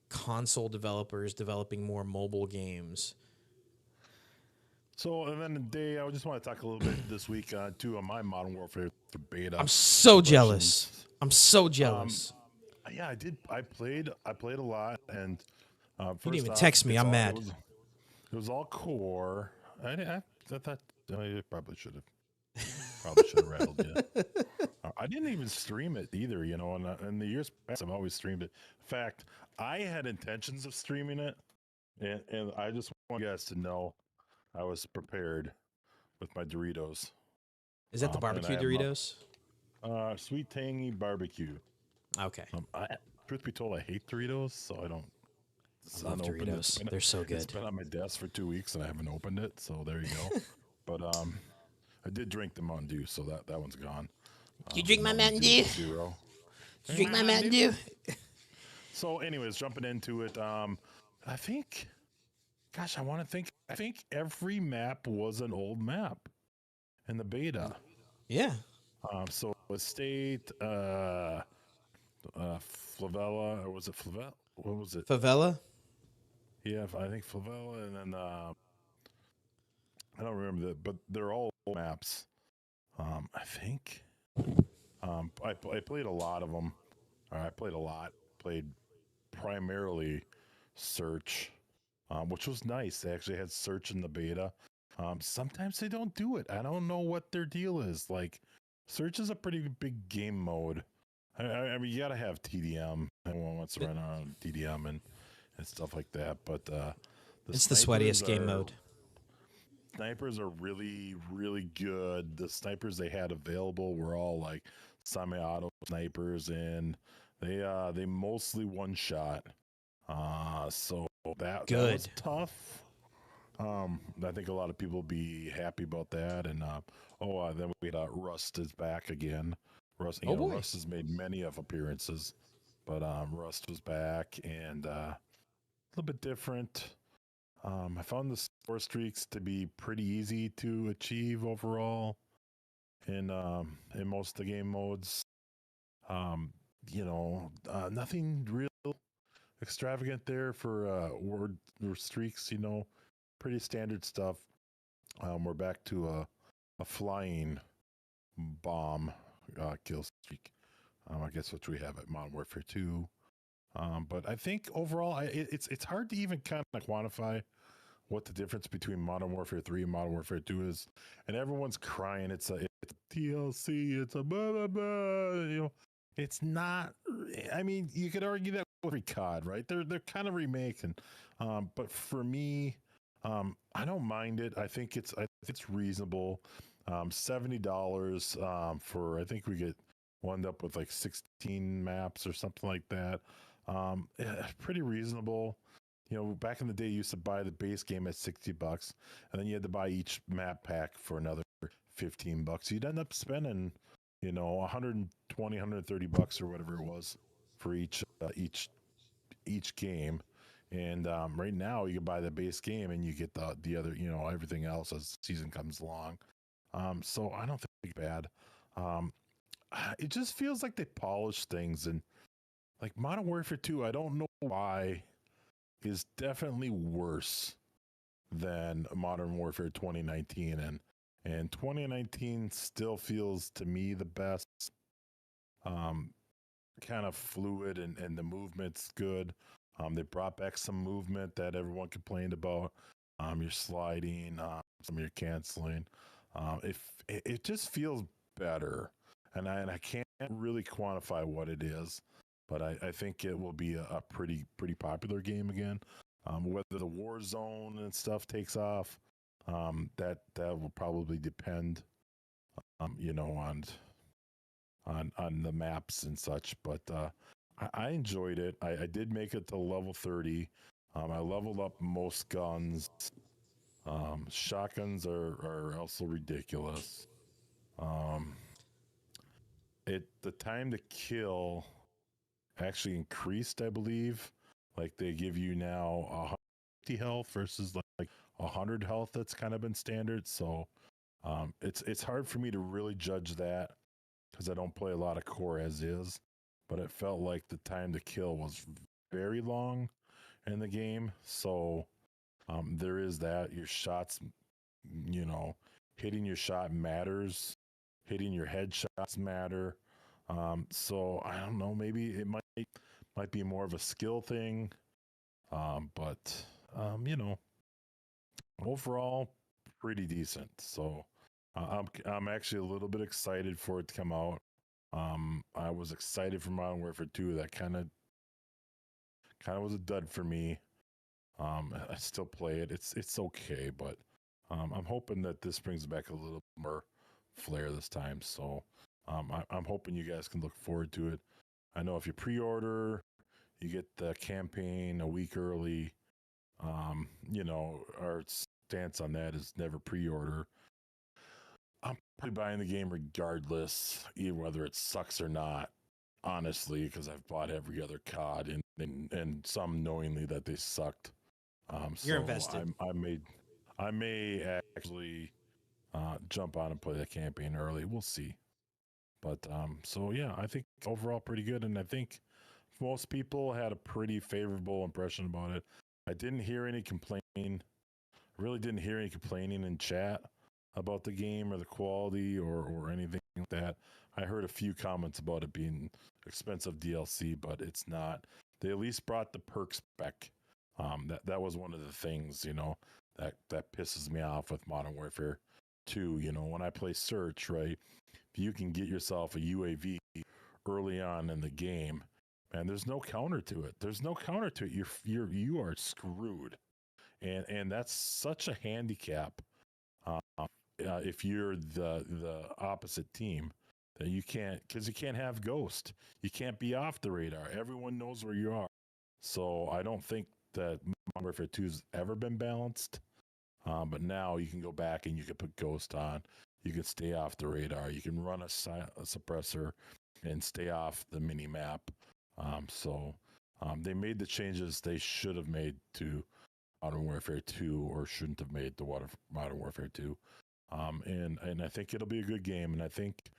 console developers developing more mobile games. So, and then today, I just want to talk a little bit this week too on my Modern Warfare beta. I'm so jealous. impressions. I'm so jealous. Yeah, I did. I played a lot, and You didn't first even off, text me. I'm mad. it was all core. I thought I probably should have rattled you. I didn't even stream it either, and in the years past, I've always streamed it. In fact, I had intentions of streaming it, and I just want you guys to know I was prepared with my Doritos. Is that the And I barbecue have Doritos? sweet tangy barbecue. Okay. Truth be told, I hate Doritos, so I don't. It's I love unopened. Doritos. They're so It's good. been on my desk for 2 weeks, and I haven't opened it. So there you go. But I did drink the Mountain Dew, so that one's gone. You drink my Mountain Dew? Zero. You drink my Mountain Dew? So, anyways, jumping into it, I think, gosh, I think every map was an old map in the beta. Yeah. So Estate, Flavella, or was it Flavella? What was it? Favela? Yeah, I think Flavella, and then I don't remember that, but they're all old maps. I think. I played a lot of them. I played a lot. Played primarily Search, which was nice. They actually had Search in the beta. Sometimes they don't do it. I don't know what their deal is. Like, Search is a pretty big game mode. I mean, you got to have TDM. Everyone wants to run on TDM and stuff like that. But It's the sweatiest game mode. Snipers are really, really good. The snipers they had available were all like semi-auto snipers, and they mostly one shot. So that was tough. I think a lot of people will be happy about that. And then we had Rust is back again. Rust, Rust has made many of appearances, but Rust was back and a little bit different. I found the score streaks to be pretty easy to achieve overall in most of the game modes. Nothing real extravagant there for word or streaks. Pretty standard stuff. We're back to a flying bomb kill streak. I guess which we have at Modern Warfare 2. But I think overall, it's hard to even kind of quantify what the difference between Modern Warfare 3 and Modern Warfare 2 is. And everyone's crying. It's a DLC. It's a blah, blah, blah. It's not. I mean, you could argue that with every COD, right? They're kind of remaking. But for me, I don't mind it. I think it's reasonable. $70 for, I think we get wound up with like 16 maps or something like that. Pretty reasonable. Back in the day, you used to buy the base game at $60, and then you had to buy each map pack for another $15. You'd end up spending, $120, $130 or whatever it was for each game. And right now, you can buy the base game and you get the other, everything else as the season comes along. So I don't think it's bad. Um, it just feels like they polish things, and like Modern Warfare 2, I don't know why, is definitely worse than Modern Warfare 2019, and 2019 still feels to me the best. Um, Kind of fluid, and the movement's good. They brought back some movement that everyone complained about. You're sliding, some you're canceling. If it just feels better, and I can't really quantify what it is, but I think it will be a pretty popular game again. Whether the war zone and stuff takes off, that will probably depend, on the maps and such. But I enjoyed it. I did make it to level 30. I leveled up most guns. Shotguns are also ridiculous. Um, the time to kill actually increased, I believe. Like they give you now 150 health versus like 100 health. That's kind of been standard. So it's hard for me to really judge that because I don't play a lot of core as is. But it felt like the time to kill was very long in the game. So there is that. Your shots, you know, hitting your shot matters. Hitting your headshots matter. So I don't know. Maybe it might be more of a skill thing. But overall, pretty decent. So I'm actually a little bit excited for it to come out. I was excited for Modern Warfare 2. That kind of was a dud for me. I still play it. It's okay, but I'm hoping that this brings back a little more flair this time. So I'm hoping you guys can look forward to it. I know if you pre-order, you get the campaign a week early. Our stance on that is never pre-order. I'm probably buying the game regardless, even whether it sucks or not. Honestly, because I've bought every other COD and some knowingly that they sucked. You're So invested. I may actually jump on and play the campaign early. We'll see. But so yeah, I think overall pretty good, and I think most people had a pretty favorable impression about it. I didn't hear any complaining. Really didn't hear any complaining in chat about the game or the quality or anything like that. I heard a few comments about it being expensive DLC, but it's not. They at least brought the perks back. That was one of the things, that pisses me off with Modern Warfare 2. When I play search, right, if you can get yourself a UAV early on in the game, man, there's no counter to it. There's no counter to it. You are screwed, and that's such a handicap. If you're the opposite team, that you can't, because you can't have ghost. You can't be off the radar. Everyone knows where you are. So I don't think that Modern Warfare 2's ever been balanced. But now you can go back and you can put ghost on. You can stay off the radar. You can run a suppressor and stay off the mini map. They made the changes they should have made to Modern Warfare 2, or shouldn't have made to Modern Warfare 2. And I think it'll be a good game, and I think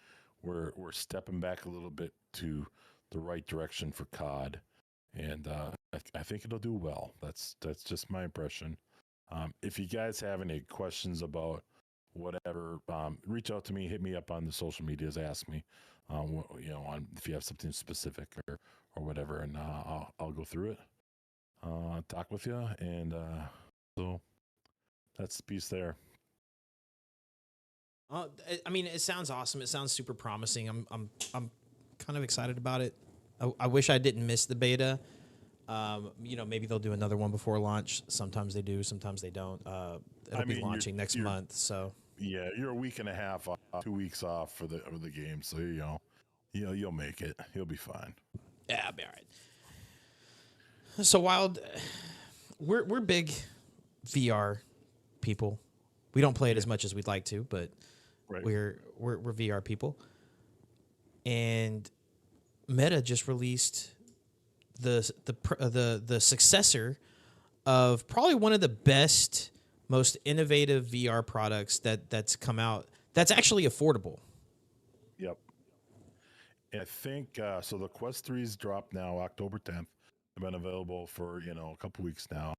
we're stepping back a little bit to the right direction for COD, and I think it'll do well. That's just my impression. If you guys have any questions about whatever, reach out to me, hit me up on the social medias, ask me, if you have something specific or whatever, and I'll go through it, talk with you, and so that's the piece there. I mean, it sounds awesome. It sounds super promising. I'm kind of excited about it. I wish I didn't miss the beta. Maybe they'll do another one before launch. Sometimes they do, sometimes they don't. It'll be launching next month. So yeah, you're a week and a half off, 2 weeks off for the game. So you'll make it. You'll be fine. yeah, I'll be all right. So Wild, we're big VR people. We don't play it as much as we'd like to, but right. we're VR people. And Meta just released the successor of probably one of the best, most innovative VR products that's come out that's actually affordable. Yep. And I think so. The Quest 3's dropped now, October 10th. They've been available for a couple weeks now,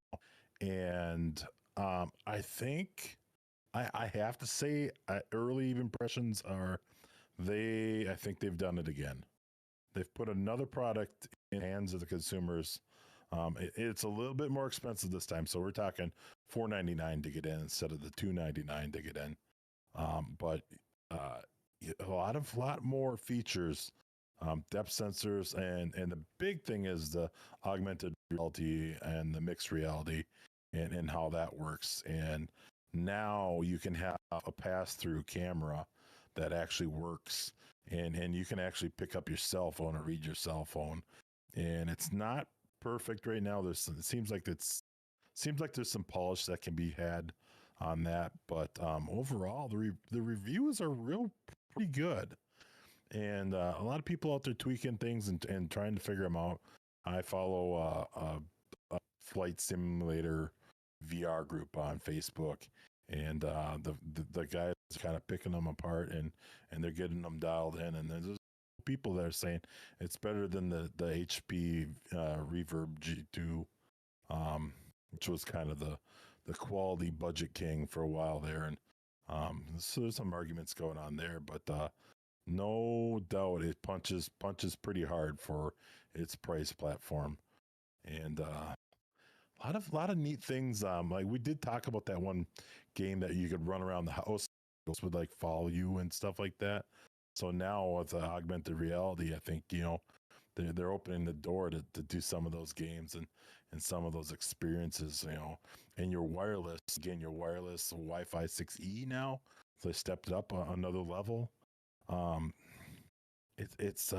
and I think I have to say, early impressions are I think they've done it again. They've put another product in the hands of the consumers. It's a little bit more expensive this time, so we're talking $4.99 to get in instead of the $2.99 to get in. But a lot more features, depth sensors, and the big thing is the augmented reality and the mixed reality, and how that works. And now you can have a pass-through camera that actually works, and you can actually pick up your cell phone or read your cell phone. And it's not perfect right now. It seems like there's some polish that can be had on that, but overall the reviews are pretty good, and a lot of people out there tweaking things and trying to figure them out. I follow a flight simulator VR group on Facebook, and the guys are kind of picking them apart, and they're getting them dialed in, and there's people that are saying it's better than the HP Reverb G2, which was kind of the quality budget king for a while there. And so there's some arguments going on there, but no doubt it punches pretty hard for its price platform. And a lot of neat things. Like we did talk about that one game that you could run around the house, would like follow you and stuff like that. So now with augmented reality, I think they're opening the door to do some of those games and some of those experiences, and your wireless Wi-Fi 6E now. So they stepped it up another level. It's it's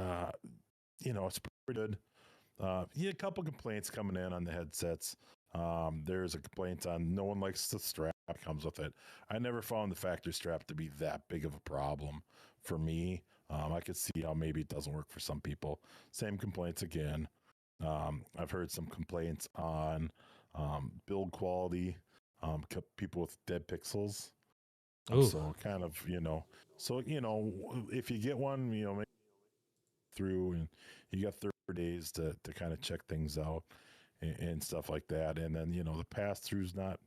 pretty good. A couple complaints coming in on the headsets. There's a complaint on no one likes the strap that comes with it. I never found the factory strap to be that big of a problem for me. I could see how maybe it doesn't work for some people. Same complaints again. I've heard some complaints on build quality, people with dead pixels. So kind of, if you get one, maybe through, and you got 30 days to kind of check things out and stuff like that. And then, the pass through's not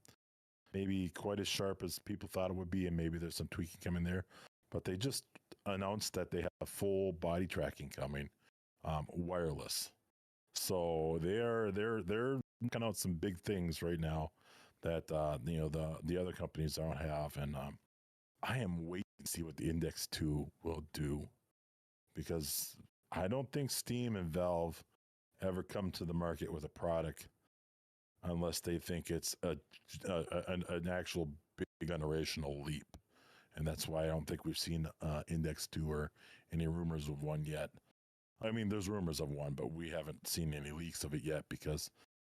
maybe quite as sharp as people thought it would be, and maybe there's some tweaking coming there. But they just announced that they have full body tracking coming, wireless. So they're knocking out some big things right now that the other companies don't have, and I am waiting to see what the Index 2 will do, because I don't think Steam and Valve ever come to the market with a product unless they think it's an actual big generational leap. And that's why I don't think we've seen Index 2 or any rumors of one yet. I mean, there's rumors of one, but we haven't seen any leaks of it yet, because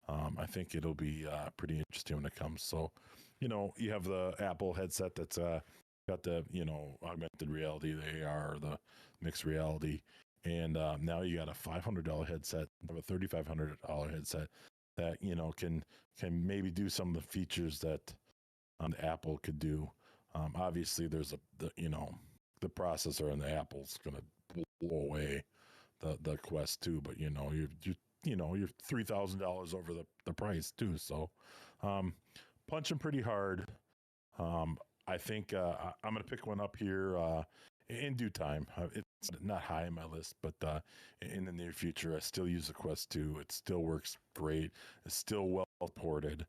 I think it'll be pretty interesting when it comes. So, you have the Apple headset that's got the, augmented reality, the AR, the mixed reality. And now you got a $500 headset, a $3,500 headset that, can maybe do some of the features that Apple could do. Obviously, there's the processor in the Apple's going to blow away the Quest 2, but you're $3,000 over the price too. So punching pretty hard. I think I'm going to pick one up here in due time. It's not high on my list, but in the near future, I still use the Quest 2. It still works great. It's still well ported.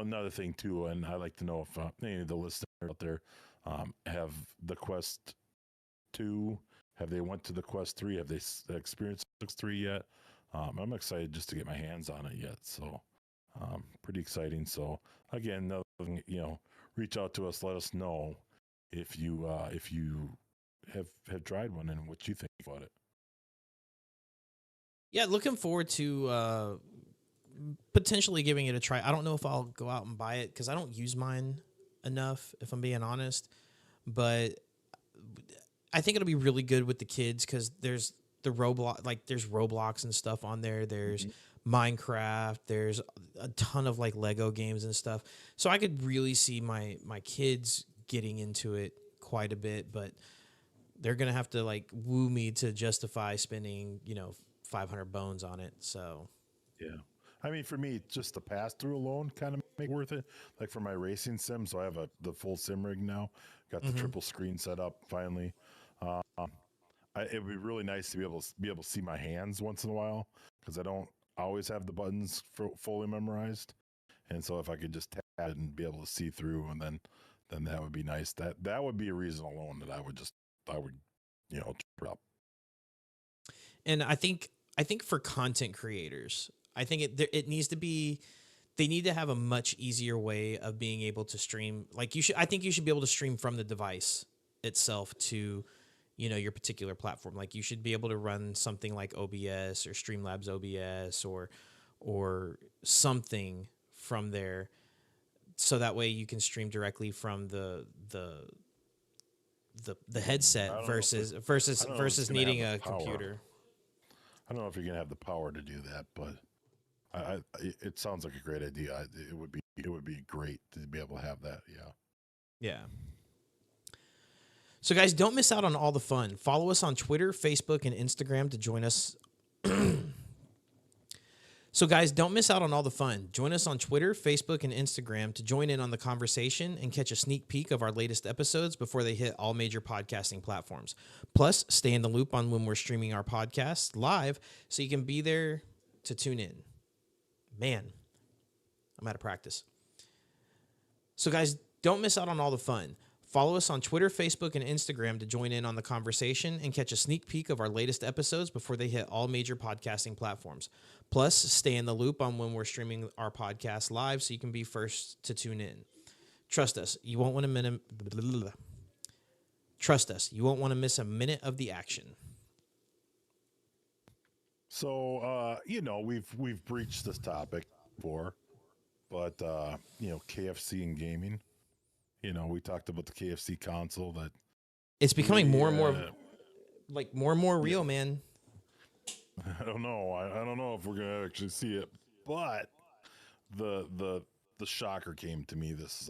Another thing too, and I'd like to know if any of the listeners out there have the Quest 2. Have they went to the Quest 3? Have they experienced the Quest 3 yet? I'm excited just to get my hands on it yet. So pretty exciting. So again, reach out to us. Let us know if you have tried one and what you think about it. Yeah, looking forward to potentially giving it a try. I don't know if I'll go out and buy it because I don't use mine enough, if I'm being honest. But I think it'll be really good with the kids because there's the Roblox, there's Roblox and stuff on there. There's Minecraft. There's a ton of like Lego games and stuff. So I could really see my kids getting into it quite a bit, but they're gonna have to like woo me to justify spending 500 bones on it. So Yeah. I mean, for me, just the pass through alone kind of make it worth it. Like for my racing sim, so I have the full sim rig now. Got the triple screen set up finally. Um, it would be really nice to be able to see my hands once in a while because I don't always have the buttons fully memorized. And so if I could just tap it and be able to see through, and then that would be nice. That would be a reason alone that I would trip up. and I think for content creators, I think it needs to be, they need to have a much easier way of being able to stream. Like I think you should be able to stream from the device itself to, your particular platform. Like you should be able to run something like OBS or Streamlabs OBS or something from there, so that way you can stream directly from the headset I don't know if versus I don't know if it's gonna have needing the a power. computer. I don't know if you're gonna have the power to do that, but it sounds like a great idea. It would be great to be able to have that. Yeah. Yeah. So guys, don't miss out on all the fun. Follow us on Twitter, Facebook, and Instagram to join us. So guys, don't miss out on all the fun. Join us on Twitter, Facebook, and Instagram to join in on the conversation and catch a sneak peek of our latest episodes before they hit all major podcasting platforms. Plus, stay in the loop on when we're streaming our podcast live so you can be there to tune in. Man, I'm out of practice. So guys, don't miss out on all the fun. Follow us on Twitter, Facebook, and Instagram to join in on the conversation and catch a sneak peek of our latest episodes before they hit all major podcasting platforms. Plus, stay in the loop on when we're streaming our podcast live so you can be first to tune in. Trust us, you won't want to miss a minute of the action. So we've breached this topic before, but KFC and gaming. We talked about the KFC console that It's becoming more and more yeah. real, man. I don't know. I don't know if we're gonna actually see it, but the shocker came to me this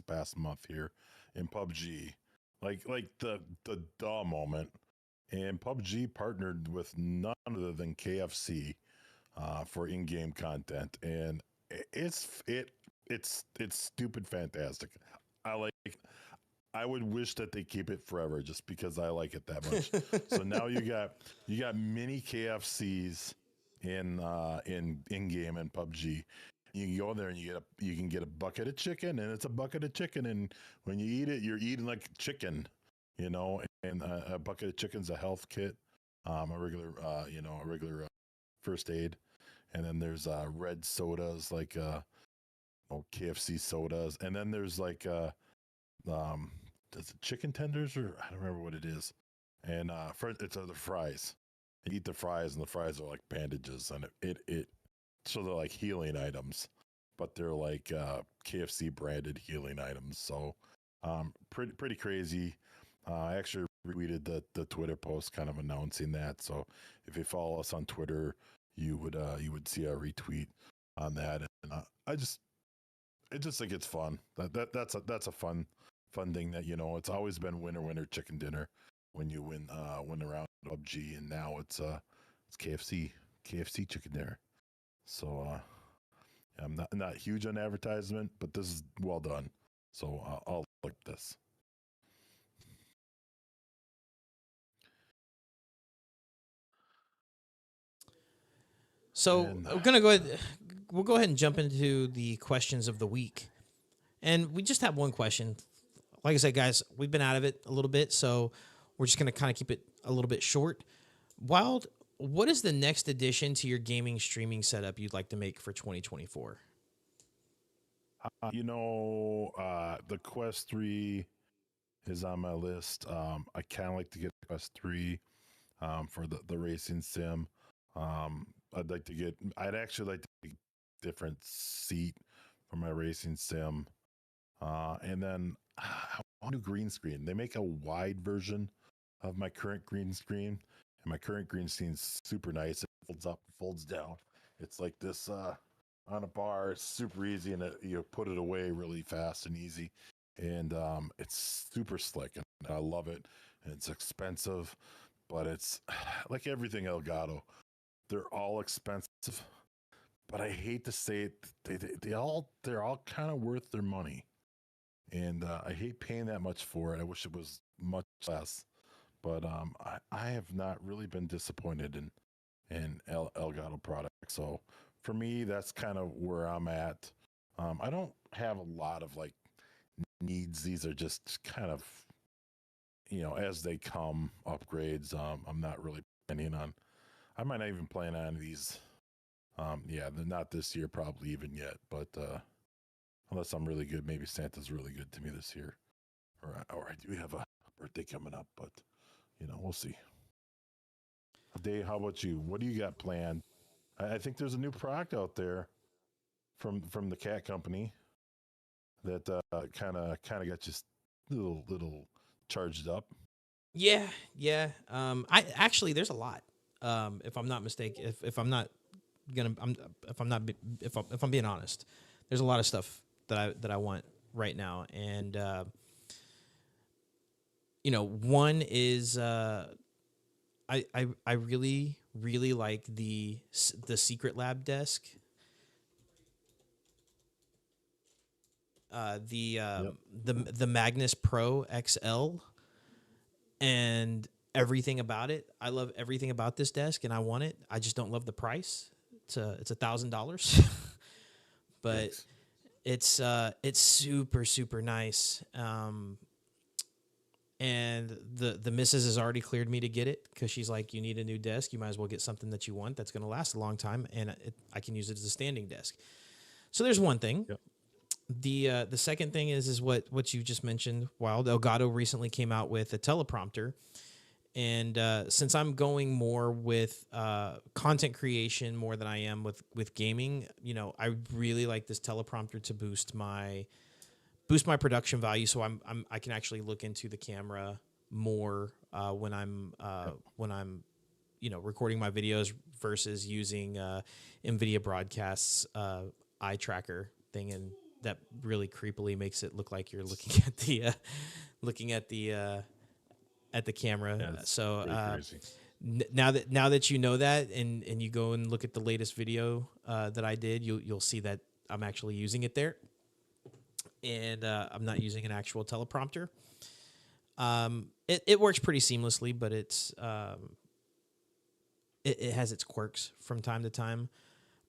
past month here in PUBG, like the duh moment, and PUBG partnered with none other than KFC for in-game content, and it's stupid fantastic. I like. I would wish that they keep it forever, just because I like it that much. So now you got mini KFCs in game and PUBG. You can go there and you can get a bucket of chicken, and it's a bucket of chicken, and when you eat it, you're eating like chicken, And a bucket of chicken's a health kit, a regular first aid, and then there's red sodas like KFC sodas, and then there's like does it chicken tenders, or I don't remember what it is, and it's the fries. You eat the fries, and the fries are like bandages, and it so they're like healing items, but they're like KFC branded healing items. So pretty crazy. I actually retweeted the Twitter post kind of announcing that. So if you follow us on Twitter, you would see a retweet on that, and I just think it's fun. That's a fun thing that it's always been winner chicken dinner when you win around PUBG, and now it's KFC chicken dinner. So I'm not huge on advertisement, but this is well done. So I'll like this. So we're gonna go ahead. We'll go ahead and jump into the questions of the week, and we just have one question. Like I said, guys, we've been out of it a little bit, so we're just gonna kind of keep it a little bit short. Wild, what is the next addition to your gaming streaming setup you'd like to make for 2024? The Quest 3 is on my list. I kind of like to get Quest 3 for the racing sim. I'd actually like to get a different seat for my racing sim. And then I want to do green screen. They make a wide version of my current green screen, and my current green screen is super nice. It folds up, folds down, It's like this on a bar. It's super easy, and you put it away really fast and easy. And it's super slick, and I love it. And it's expensive, but it's like everything Elgato. They're all expensive, but I hate to say it, they're all kind of worth their money, and I hate paying that much for it. I wish it was much less, but I have not really been disappointed in Elgato products. So for me, that's kind of where I'm at. I don't have a lot of like needs. These are just kind of as they come upgrades. I'm not really planning on. I might not even plan on these. Yeah, they're not this year, probably even yet. But unless I'm really good, maybe Santa's really good to me this year, or I do have a birthday coming up. But we'll see. Dave, how about you? What do you got planned? I think there's a new product out there from the cat company that kind of got you little charged up. Yeah, yeah. I actually there's a lot. If I'm not mistaken, if I'm not gonna, if I'm not, if I'm being honest, there's a lot of stuff that I want right now, and one is I really like the Secret Lab desk. Yep. The Magnus Pro XL, and everything about it. I love everything about this desk, and I want it. I just don't love the price. It's $1,000, but Yikes. it's super nice. And the missus has already cleared me to get it because she's like, you need a new desk. You might as well get something that you want that's going to last a long time, and I can use it as a standing desk. So there's one thing. Yep. The second thing is what you just mentioned. Wild Elgato recently came out with a teleprompter, and since I'm going more with content creation more than I am with gaming, I really like this teleprompter to boost my production value. So I can actually look into the camera more when I'm recording my videos versus using NVIDIA Broadcast's eye tracker thing, and that really creepily makes it look like you're looking at the at the camera. Yeah, it's So crazy. now that you know that, and you go and look at the latest video that I did, you'll see that I'm actually using it there, and I'm not using an actual teleprompter. It works pretty seamlessly, but it has its quirks from time to time.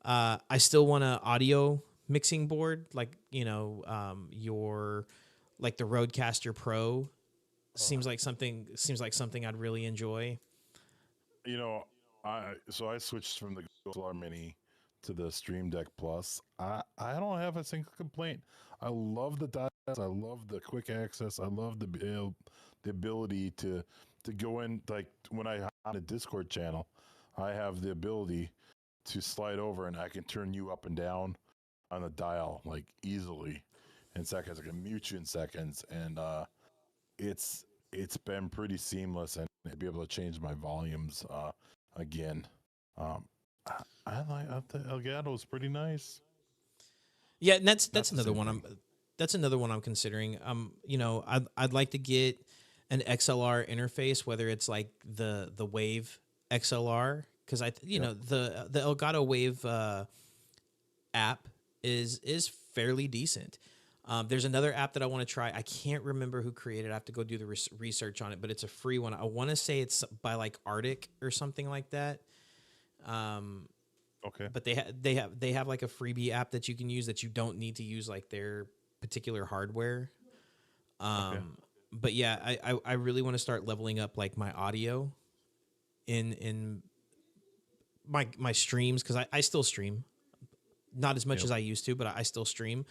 I still want an audio mixing board, like your like the Rodecaster Pro. Seems like something I'd really enjoy. You know, I switched from the Solar Mini to the Stream Deck Plus. I don't have a single complaint. I love the dials. I love the quick access. I love the ability to go in, like when I on a Discord channel, I have the ability to slide over and I can turn you up and down on the dial like easily in seconds. I can mute you in seconds, and it's been pretty seamless, and to be able to change my volumes again. Um, I like the Elgato is pretty nice. Yeah, and that's Not the another same one thing. that's another one I'm considering. I'd like to get an XLR interface, whether it's like the Wave XLR, because Yep. the Elgato Wave app is fairly decent. There's another app that I want to try. I can't remember who created it. I have to go do the research on it, but it's a free one. I want to say it's by like Arctic or something like that. Okay. But they have like a freebie app that you can use that you don't need to use like their particular hardware. Okay. But yeah, I really want to start leveling up like my audio in my streams, because I still stream, not as much Yep. as I used to, but I still stream.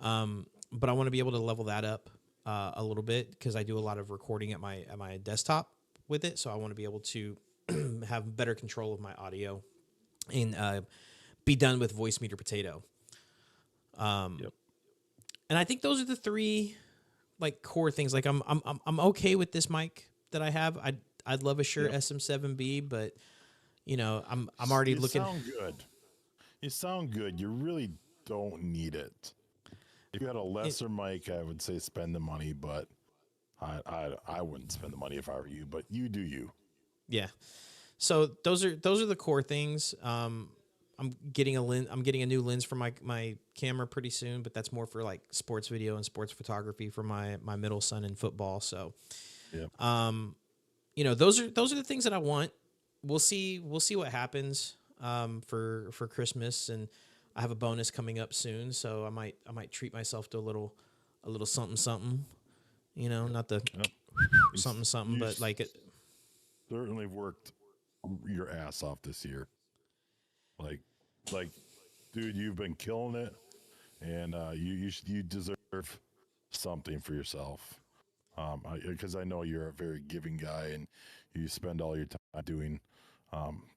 But I want to be able to level that up a little bit, because I do a lot of recording at my desktop with it. So I want to be able to have better control of my audio and be done with Voice Meter Potato. Yep. And I think those are the three like core things. Like I'm okay with this mic that I have. I'd love a Shure Yep. SM7B, but I'm already You looking. sound good. You sound good. You really don't need it. If you had a lesser mic, I would say spend the money, but I wouldn't spend the money if I were you. But you do you. Yeah. So those are the core things. I'm getting a new lens for my camera pretty soon, but that's more for like sports video and sports photography for my middle son in football. So, Yeah. those are the things that I want. We'll see what happens for Christmas, and I have a bonus coming up soon, so I might treat myself to a little something. Not the something, You but like it. certainly worked your ass off this year. Like, dude, you've been killing it, and you deserve something for yourself. Because I know you're a very giving guy, and you spend all your time doing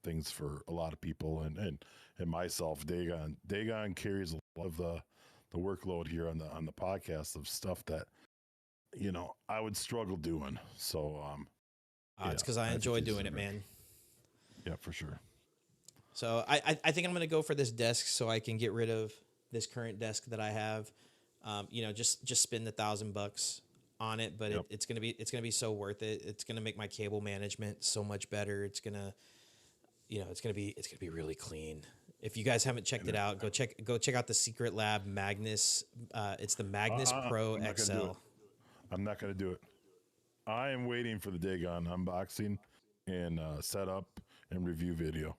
things for a lot of people, and myself. Dagon carries a lot of the workload here on the podcast of stuff that I would struggle doing. So It's because I enjoy doing it, man. Yeah, for sure. So I think I'm gonna go for this desk so I can get rid of this current desk that I have. Just spend $1,000 on it, but Yep. it's gonna be so worth it. It's gonna make my cable management so much better. It's gonna be really clean. If you guys haven't checked it out, go check out the Secret Lab Magnus. It's the Magnus Pro I'm not gonna do XL. it. I'm not going to do it. I am waiting for the Dagon unboxing and setup and review video.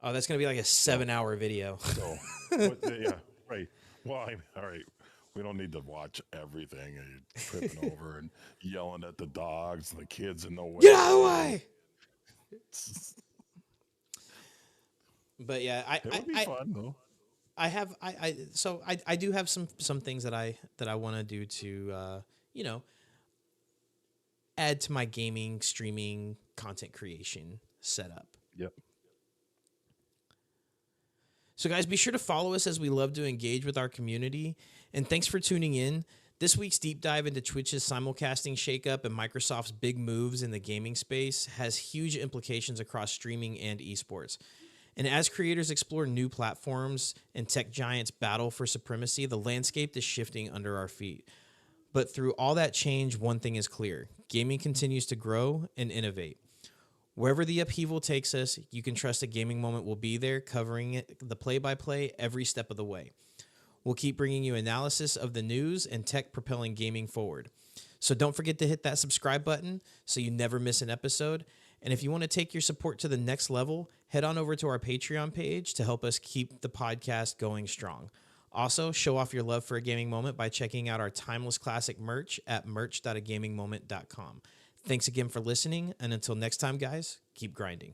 Oh, that's gonna be like a 7-hour video. So, yeah, right. Well, all right. We don't need to watch everything. And you're tripping over and yelling at the dogs and the kids in the way. Get out of the way! But yeah, It would be fun though. I do have some things that I want to do to add to my gaming streaming content creation setup. Yep. So guys, be sure to follow us as we love to engage with our community. And thanks for tuning in. This week's deep dive into Twitch's simulcasting shakeup and Microsoft's big moves in the gaming space has huge implications across streaming and esports. And as creators explore new platforms and tech giants battle for supremacy, the landscape is shifting under our feet. But through all that change, one thing is clear. Gaming continues to grow and innovate. Wherever the upheaval takes us, you can trust a gaming moment will be there, covering the play-by-play every step of the way. We'll keep bringing you analysis of the news and tech propelling gaming forward. So don't forget to hit that subscribe button so you never miss an episode. And if you want to take your support to the next level, head on over to our Patreon page to help us keep the podcast going strong. Also, show off your love for a gaming moment by checking out our timeless classic merch at merch.agamingmoment.com. Thanks again for listening, and until next time, guys, keep grinding.